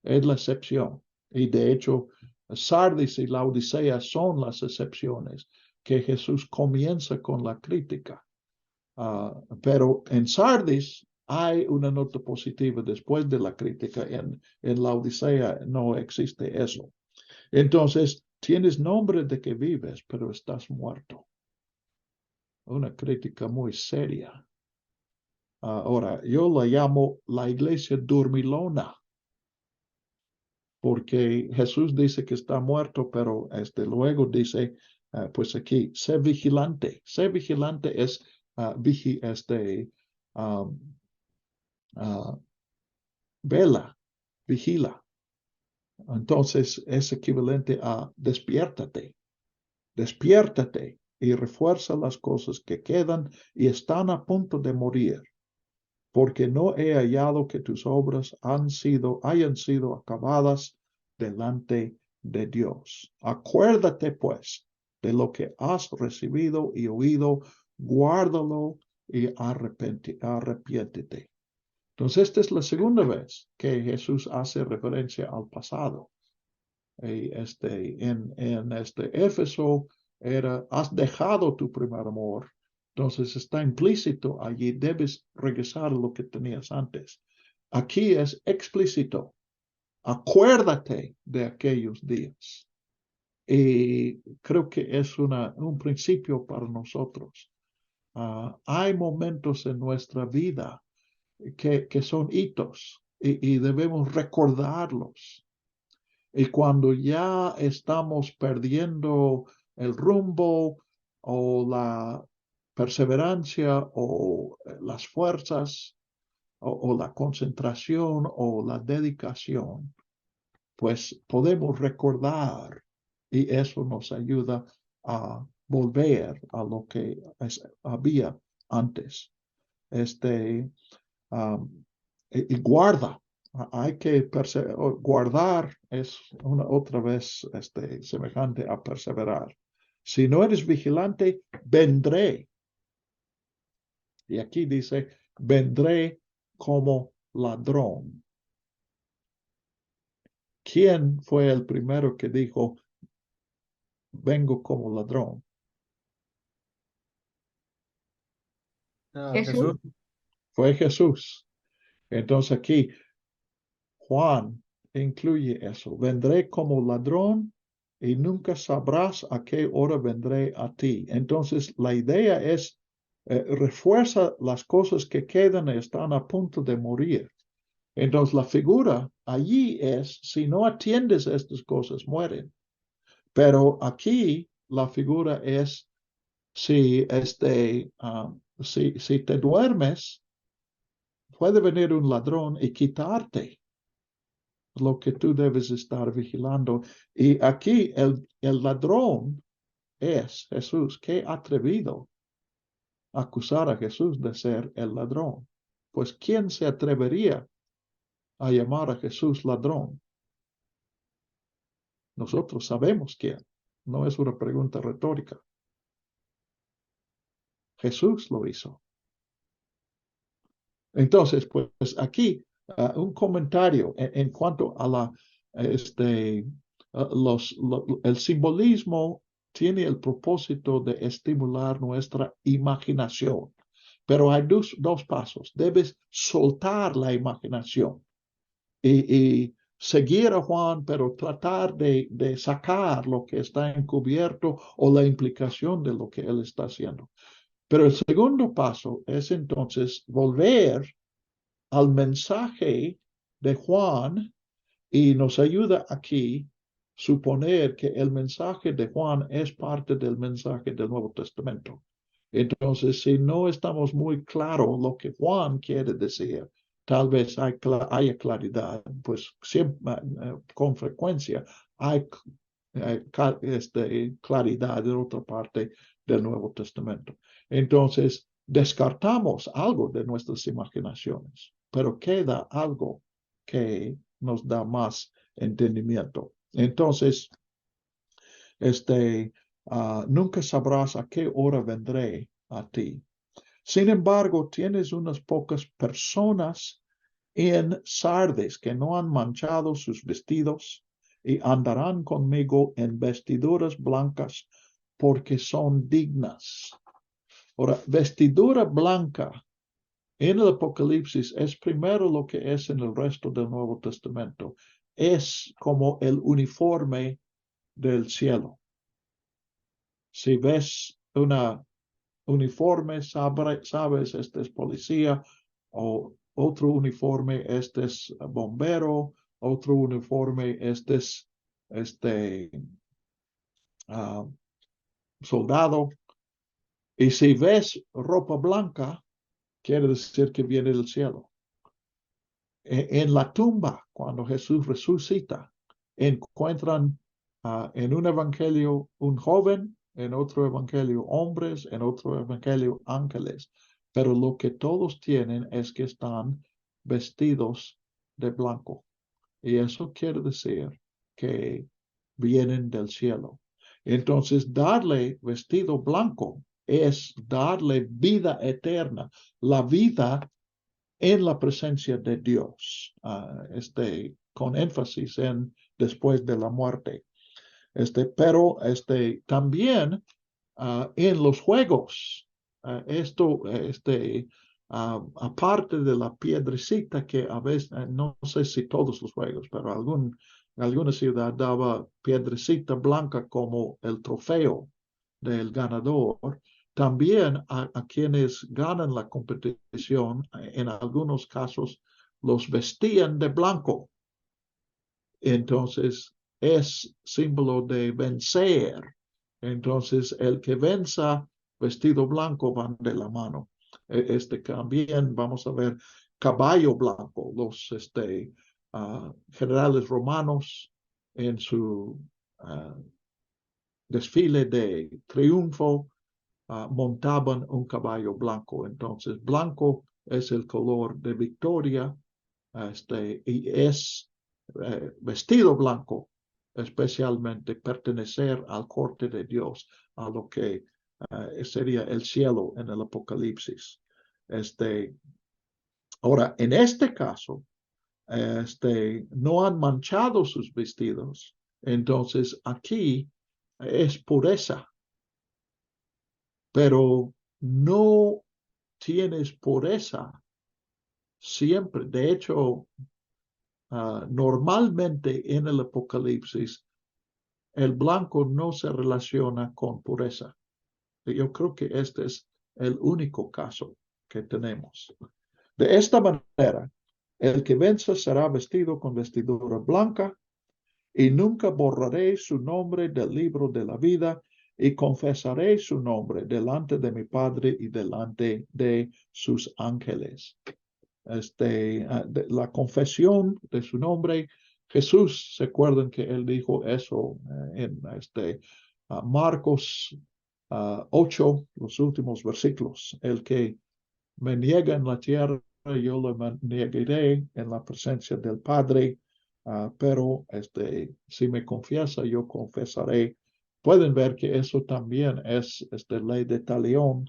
es la excepción. Y de hecho, Sardis y la Odisea son las excepciones, que Jesús comienza con la crítica. Pero en Sardis hay una nota positiva después de la crítica. En la Odisea no existe eso. Entonces, tienes nombre de que vives, pero estás muerto. Una crítica muy seria. Ahora, yo la llamo la iglesia dormilona, porque Jesús dice que está muerto, pero luego dice, pues aquí, sé vigilante. Sé vigilante es vela, vigila. Entonces es equivalente a despiértate. Despiértate y refuerza las cosas que quedan y están a punto de morir, porque no he hallado que tus obras hayan sido acabadas delante de Dios. Acuérdate, pues, de lo que has recibido y oído, guárdalo y arrepiéntete. Entonces, esta es la segunda vez que Jesús hace referencia al pasado. En Éfeso has dejado tu primer amor. Entonces está implícito allí, debes regresar a lo que tenías antes. Aquí es explícito. Acuérdate de aquellos días. Y creo que es un principio para nosotros. Hay momentos en nuestra vida que son hitos y debemos recordarlos. Y cuando ya estamos perdiendo el rumbo o la perseverancia o las fuerzas o la concentración o la dedicación, pues podemos recordar y eso nos ayuda a volver a lo que había antes. Y guarda. Hay que guardar, es otra vez semejante a perseverar. Si no eres vigilante, vendré. Y aquí dice, vendré como ladrón. ¿Quién fue el primero que dijo, vengo como ladrón? Jesús. Fue Jesús. Entonces aquí, Juan incluye eso. Vendré como ladrón y nunca sabrás a qué hora vendré a ti. Entonces, la idea es, refuerza las cosas que quedan y están a punto de morir. Entonces, la figura allí es, si no atiendes a estas cosas, mueren. Pero aquí, la figura es, si te duermes, puede venir un ladrón y quitarte lo que tú debes estar vigilando. Y aquí el ladrón es Jesús. Qué atrevido acusar a Jesús de ser el ladrón. Pues ¿quién se atrevería a llamar a Jesús ladrón? Nosotros sabemos quién. No es una pregunta retórica. Jesús lo hizo. Entonces, pues aquí un comentario en cuanto a la, el simbolismo tiene el propósito de estimular nuestra imaginación. Pero hay dos pasos. Debes soltar la imaginación y seguir a Juan, pero tratar de sacar lo que está encubierto o la implicación de lo que él está haciendo. Pero el segundo paso es entonces volver al mensaje de Juan y nos ayuda aquí suponer que el mensaje de Juan es parte del mensaje del Nuevo Testamento. Entonces, si no estamos muy claros lo que Juan quiere decir, tal vez haya claridad, pues siempre, con frecuencia hay claridad en otra parte del Nuevo Testamento. Entonces, descartamos algo de nuestras imaginaciones, pero queda algo que nos da más entendimiento. Entonces, nunca sabrás a qué hora vendré a ti. Sin embargo, tienes unas pocas personas en Sardes que no han manchado sus vestidos y andarán conmigo en vestiduras blancas porque son dignas. Ahora, vestidura blanca en el Apocalipsis es primero lo que es en el resto del Nuevo Testamento. Es como el uniforme del cielo. Si ves una uniforme, sabes, este es policía, o otro uniforme, este es bombero, otro uniforme, este es soldado. Y si ves ropa blanca, quiere decir que viene del cielo. En la tumba, cuando Jesús resucita, encuentran en un evangelio un joven, en otro evangelio hombres, en otro evangelio ángeles. Pero lo que todos tienen es que están vestidos de blanco. Y eso quiere decir que vienen del cielo. Entonces, darle vestido blanco es darle vida eterna, la vida en la presencia de Dios, con énfasis en después de la muerte. Pero también en los juegos, aparte de la piedrecita que a veces, no sé si todos los juegos, pero alguna ciudad daba piedrecita blanca como el trofeo del ganador. También a quienes ganan la competición, en algunos casos, los vestían de blanco. Entonces, es símbolo de vencer. Entonces, el que venza vestido blanco van de la mano. También vamos a ver caballo blanco. Los generales romanos en su desfile de triunfo montaban un caballo blanco. Entonces, blanco es el color de victoria, y es vestido blanco, especialmente pertenecer al corte de Dios, a lo que sería el cielo en el Apocalipsis. Ahora, en este caso, no han manchado sus vestidos. Entonces, aquí es pureza. Pero no tienes pureza siempre. De hecho, normalmente en el Apocalipsis, el blanco no se relaciona con pureza. Yo creo que este es el único caso que tenemos. De esta manera, el que venza será vestido con vestidura blanca y nunca borraré su nombre del libro de la vida y confesaré su nombre delante de mi Padre y delante de sus ángeles. La confesión de su nombre, Jesús, se acuerdan que él dijo eso en Marcos 8, los últimos versículos. El que me niega en la tierra, yo lo negaré en la presencia del Padre. pero si me confiesa, yo confesaré. Pueden ver que eso también es ley de talión,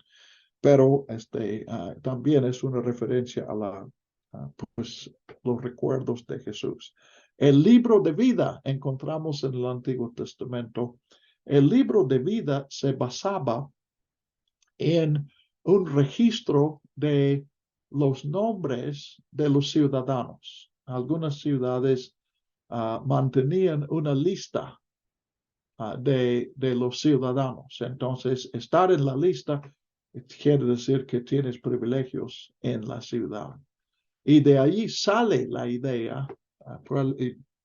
pero también es una referencia a pues, los recuerdos de Jesús. El libro de vida encontramos en el Antiguo Testamento. El libro de vida se basaba en un registro de los nombres de los ciudadanos. Algunas ciudades mantenían una lista de los ciudadanos. Entonces, estar en la lista quiere decir que tienes privilegios en la ciudad. Y de ahí sale la idea,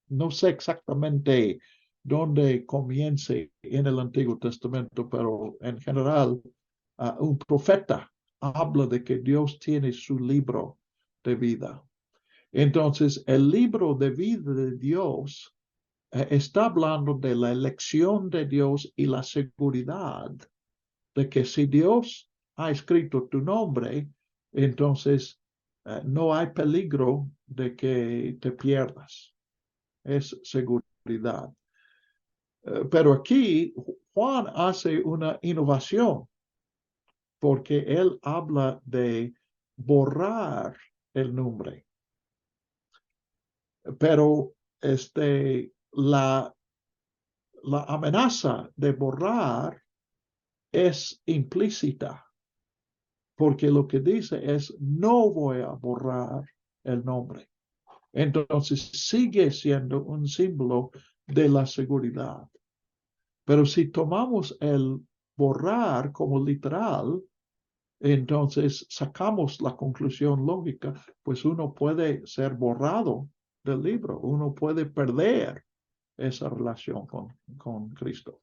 no sé exactamente dónde comience en el Antiguo Testamento, pero en general, un profeta habla de que Dios tiene su libro de vida. Entonces, el libro de vida de Dios está hablando de la elección de Dios y la seguridad de que si Dios ha escrito tu nombre, entonces no hay peligro de que te pierdas. Es seguridad. Pero aquí Juan hace una innovación porque él habla de borrar el nombre. Pero la amenaza de borrar es implícita, porque lo que dice es no voy a borrar el nombre. Entonces sigue siendo un símbolo de la seguridad. Pero si tomamos el borrar como literal, entonces sacamos la conclusión lógica, pues uno puede ser borrado del libro, uno puede perder esa relación con Cristo.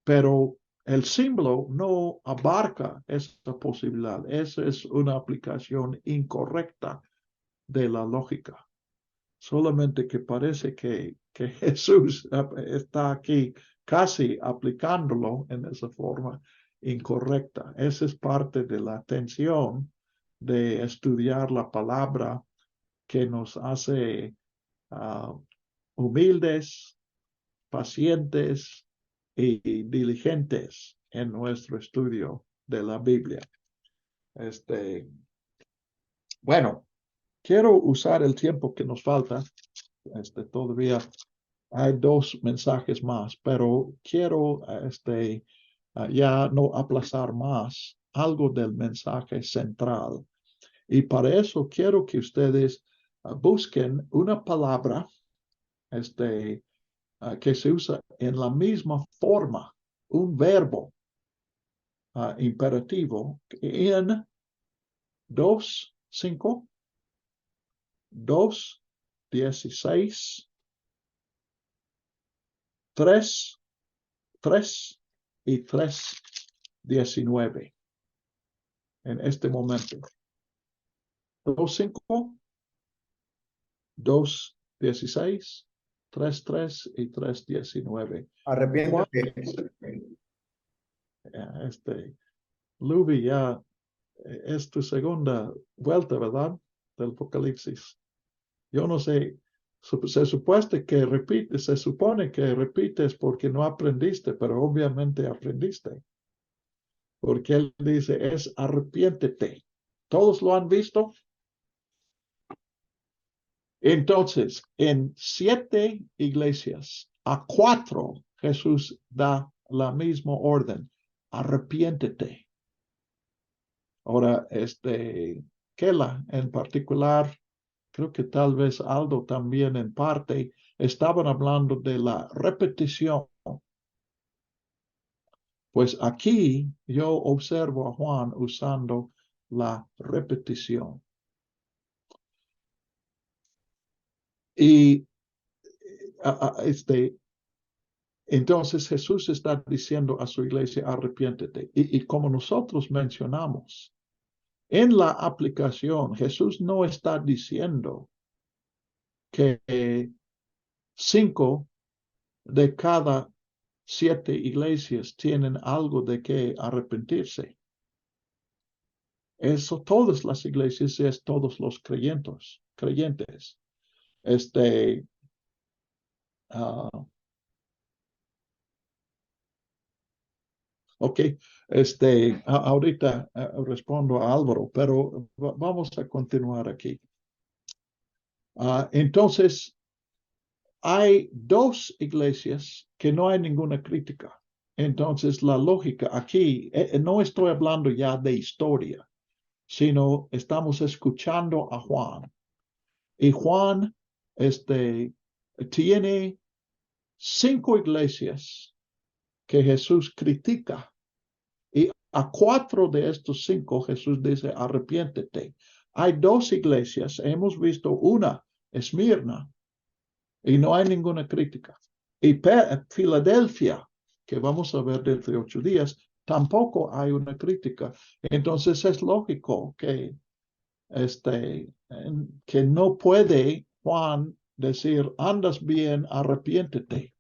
Pero el símbolo no abarca esta posibilidad. Esa es una aplicación incorrecta de la lógica. Solamente que parece que Jesús está aquí casi aplicándolo en esa forma incorrecta. Esa es parte de la tensión de estudiar la palabra que nos hace humildes, pacientes y diligentes en nuestro estudio de la Biblia. Bueno, quiero usar el tiempo que nos falta. Todavía hay 2 mensajes más, pero quiero ya no aplazar más algo del mensaje central. Y para eso quiero que ustedes busquen una palabra que se usa en la misma forma, un verbo imperativo en 2:5, 2:16, 3:3 y 3:19 en este momento. 2:5, 2:16, 3:3 y 3:19. Arrepiéntete. Luby, ya es tu segunda vuelta, ¿verdad? Del Apocalipsis. Yo no sé, se supone que repites porque no aprendiste, pero obviamente aprendiste. Porque él dice, es arrepiéntete. ¿Todos lo han visto? Entonces, en 7 iglesias, a 4 Jesús da la misma orden, arrepiéntete. Ahora, Kela en particular, creo que tal vez Aldo también en parte, estaban hablando de la repetición. Pues aquí yo observo a Juan usando la repetición. Y entonces Jesús está diciendo a su iglesia, arrepiéntete. Y como nosotros mencionamos, en la aplicación, Jesús no está diciendo que 5 de cada 7 iglesias tienen algo de que arrepentirse. Eso todas las iglesias es todos los creyentes. Ok, ahorita respondo a Álvaro, pero vamos a continuar aquí. Entonces, hay dos iglesias que no hay ninguna crítica. Entonces, la lógica aquí, no estoy hablando ya de historia, sino estamos escuchando a Juan. Y Juan tiene 5 iglesias que Jesús critica. Y a 4 de estos 5 Jesús dice, arrepiéntete. Hay 2 iglesias, hemos visto una, Esmirna, y no hay ninguna crítica. Y Filadelfia, que vamos a ver dentro de 8 días, tampoco hay una crítica. Entonces es lógico que no puede Juan decir, andas bien, arrepiéntete.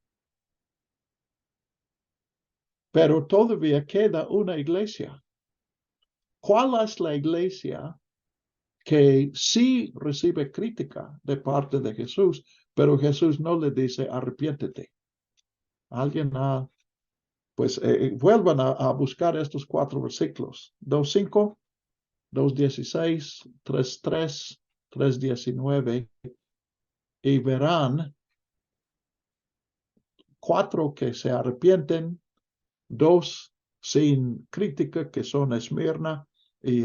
Pero todavía queda una iglesia. ¿Cuál es la iglesia que sí recibe crítica de parte de Jesús, pero Jesús no le dice arrepiéntete? Alguien pues vuelvan a buscar estos 4 versículos, 2:5, 2:16, 3:3, 3:19, y verán 4 que se arrepienten, 2 sin crítica, que son Esmirna y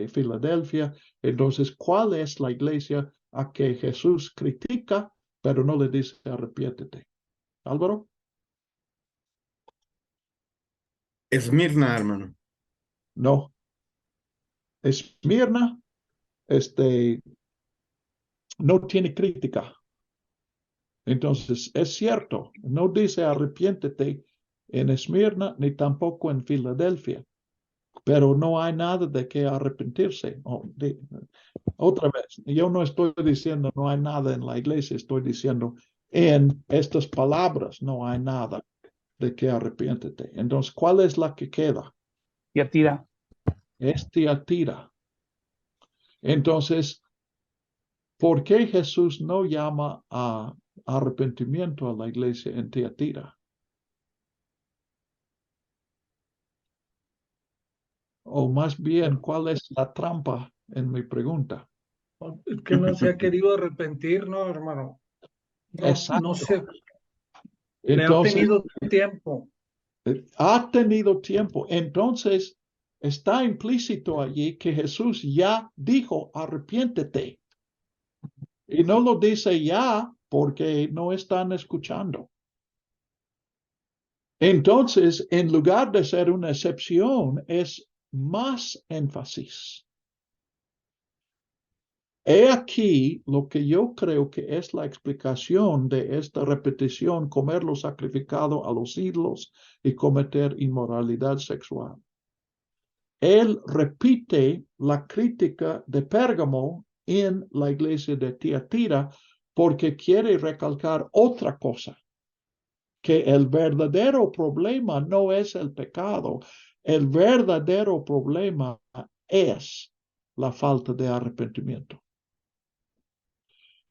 Filadelfia. Entonces, ¿cuál es la iglesia a que Jesús critica, pero no le dice arrepiéntete? Álvaro. Esmirna, hermano. No. Esmirna, no tiene crítica. Entonces, es cierto, no dice arrepiéntete en Esmirna ni tampoco en Filadelfia, pero no hay nada de qué arrepentirse. Otra vez, yo no estoy diciendo no hay nada en la iglesia, estoy diciendo en estas palabras no hay nada de qué arrepiéntete. Entonces, ¿cuál es la que queda? Tiatira. Es Tiatira. Entonces, ¿por qué Jesús no llama a arrepentimiento a la iglesia en Tiatira? O más bien, ¿cuál es la trampa en mi pregunta? Es que no se ha querido arrepentir, ¿no, hermano? No, Exacto. no se le ha Entonces, tenido tiempo. ha tenido tiempo. Entonces, está implícito allí que Jesús ya dijo, arrepiéntete. Y no lo dice ya porque no están escuchando. Entonces, en lugar de ser una excepción, es más énfasis. He aquí lo que yo creo que es la explicación de esta repetición, comer lo sacrificado a los ídolos y cometer inmoralidad sexual. Él repite la crítica de Pérgamo en la iglesia de Tiatira porque quiere recalcar otra cosa, que el verdadero problema no es el pecado, el verdadero problema es la falta de arrepentimiento.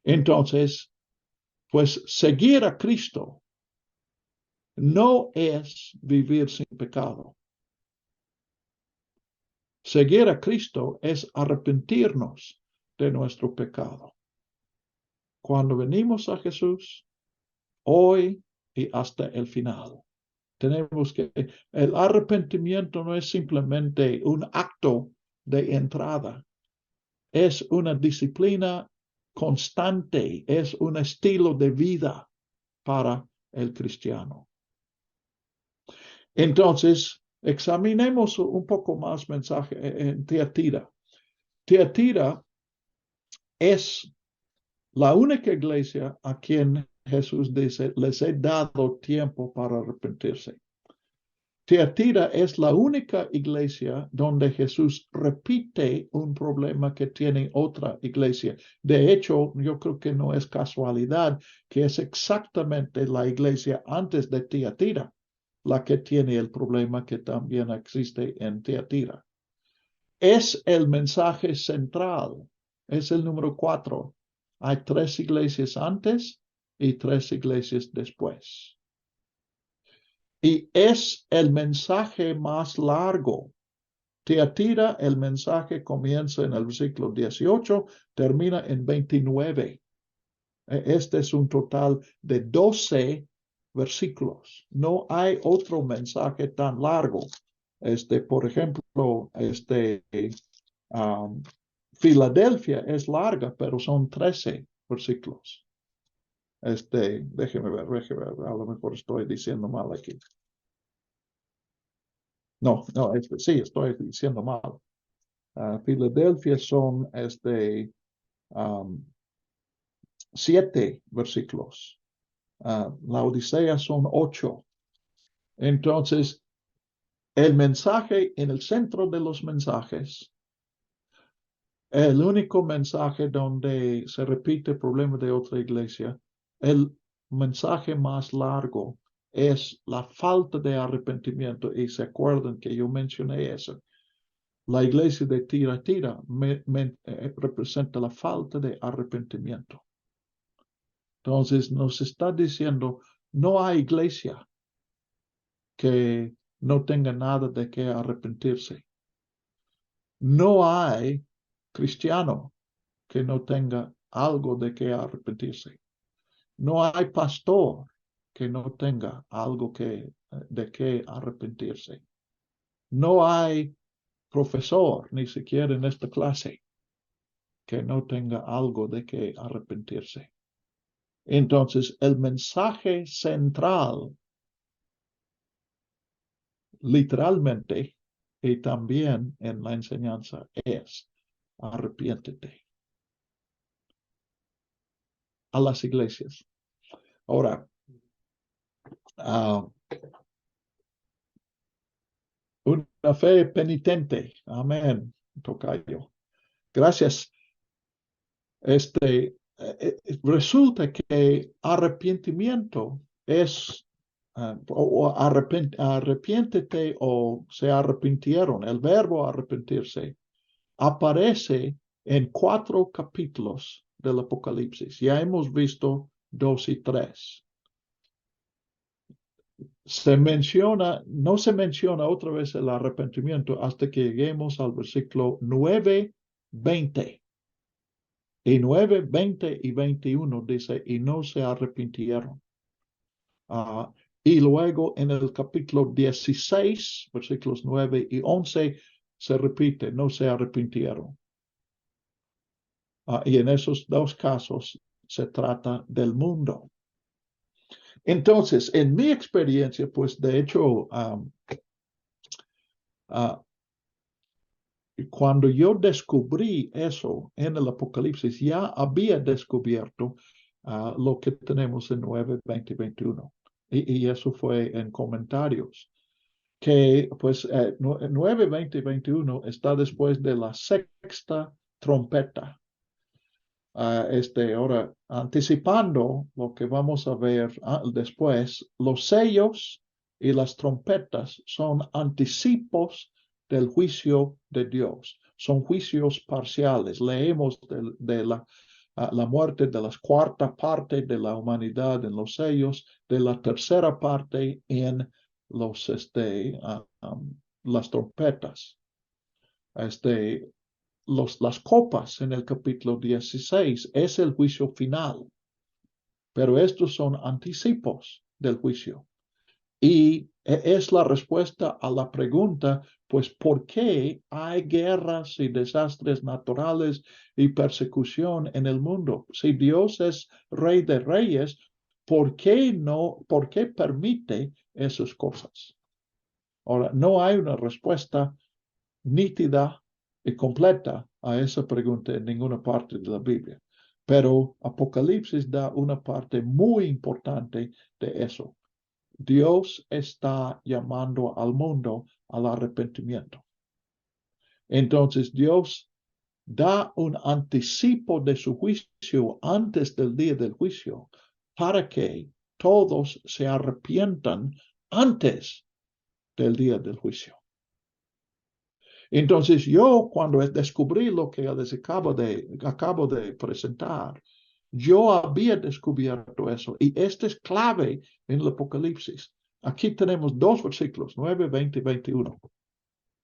Entonces, pues seguir a Cristo no es vivir sin pecado. Seguir a Cristo es arrepentirnos de nuestro pecado. Cuando venimos a Jesús, hoy y hasta el final, tenemos que, el arrepentimiento no es simplemente un acto de entrada, es una disciplina constante, es un estilo de vida para el cristiano. Entonces, examinemos un poco más mensaje en Tiatira. Tiatira es la única iglesia a quien Jesús dice, les he dado tiempo para arrepentirse. Tiatira es la única iglesia donde Jesús repite un problema que tiene otra iglesia. De hecho, yo creo que no es casualidad que es exactamente la iglesia antes de Tiatira la que tiene el problema que también existe en Tiatira. Es el mensaje central, es el número 4 Hay 3 iglesias antes y 3 iglesias después. Y es el mensaje más largo. Tiatira, el mensaje comienza en el versículo 18, termina en 29. Este es un total de 12 versículos. No hay otro mensaje tan largo. Por ejemplo, Filadelfia es larga, pero son 13 versículos. Déjeme ver, a lo mejor estoy diciendo mal aquí. No, sí, estoy diciendo mal. Filadelfia son 7 versículos. La Odisea son 8. Entonces, el mensaje en el centro de los mensajes, el único mensaje donde se repite el problema de otra iglesia, el mensaje más largo es la falta de arrepentimiento. Y se acuerdan que yo mencioné eso. La iglesia de Tiatira representa la falta de arrepentimiento. Entonces nos está diciendo, no hay iglesia que no tenga nada de qué arrepentirse. No hay cristiano que no tenga algo de qué arrepentirse. No hay pastor que no tenga algo de qué arrepentirse. No hay profesor, ni siquiera en esta clase, que no tenga algo de qué arrepentirse. Entonces, el mensaje central, literalmente, y también en la enseñanza, es arrepiéntete. A las iglesias. Ahora, una fe penitente. Amén. Tocayo. Gracias. Resulta que arrepentimiento es arrepiéntete o se arrepintieron. El verbo arrepentirse aparece en 4 capítulos del Apocalipsis. Ya hemos visto 2 y 3. No se menciona otra vez el arrepentimiento hasta que lleguemos al versículo 9, 20. Y 9, 20 y 21 dice, y no se arrepintieron. Y luego en el capítulo 16, versículos 9 y 11, se repite, no se arrepintieron. Y en esos 2 casos se trata del mundo. Entonces, en mi experiencia, pues de hecho, cuando yo descubrí eso en el Apocalipsis, ya había descubierto lo que tenemos en 9, 20 y 21. Y eso fue en comentarios. Que pues 9, 20 y 21 está después de la 6ª trompeta. Ahora, anticipando lo que vamos a ver después, los sellos y las trompetas son anticipos del juicio de Dios. Son juicios parciales. Leemos de la muerte de la 4ª parte de la humanidad en los sellos, de la 3ª parte en las trompetas. Las copas en el capítulo 16 es el juicio final, pero estos son anticipos del juicio. Y es la respuesta a la pregunta, pues, ¿por qué hay guerras y desastres naturales y persecución en el mundo? Si Dios es Rey de Reyes, ¿por qué permite esas cosas? Ahora, no hay una respuesta nítida y completa a esa pregunta en ninguna parte de la Biblia. Pero Apocalipsis da una parte muy importante de eso. Dios está llamando al mundo al arrepentimiento. Entonces Dios da un anticipo de su juicio antes del día del juicio para que todos se arrepientan antes del día del juicio. Entonces yo cuando descubrí lo que les acabo de presentar, Yo había descubierto eso y este es clave en el Apocalipsis. Aquí tenemos dos versículos, 9, 20 y 21.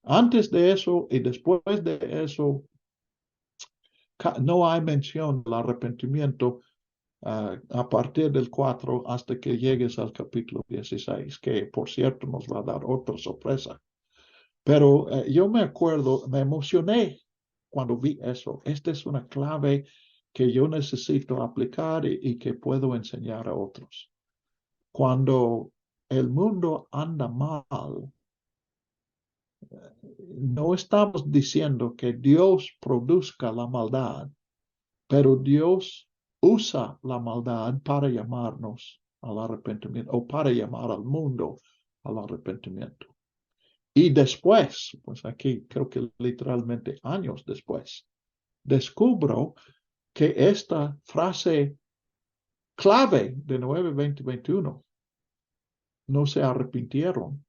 Antes de eso y después de eso, no hay mención del arrepentimiento a partir del 4 hasta que llegues al capítulo 16, que por cierto nos va a dar otra sorpresa. Pero yo me acuerdo, me emocioné cuando vi eso. Esta es una clave que yo necesito aplicar y que puedo enseñar a otros. Cuando el mundo anda mal, no estamos diciendo que Dios produzca la maldad, pero Dios usa la maldad para llamarnos al arrepentimiento o para llamar al mundo al arrepentimiento. Y después, pues aquí creo que literalmente años después, descubro que esta frase clave de 9, 20, 21 no se arrepintieron.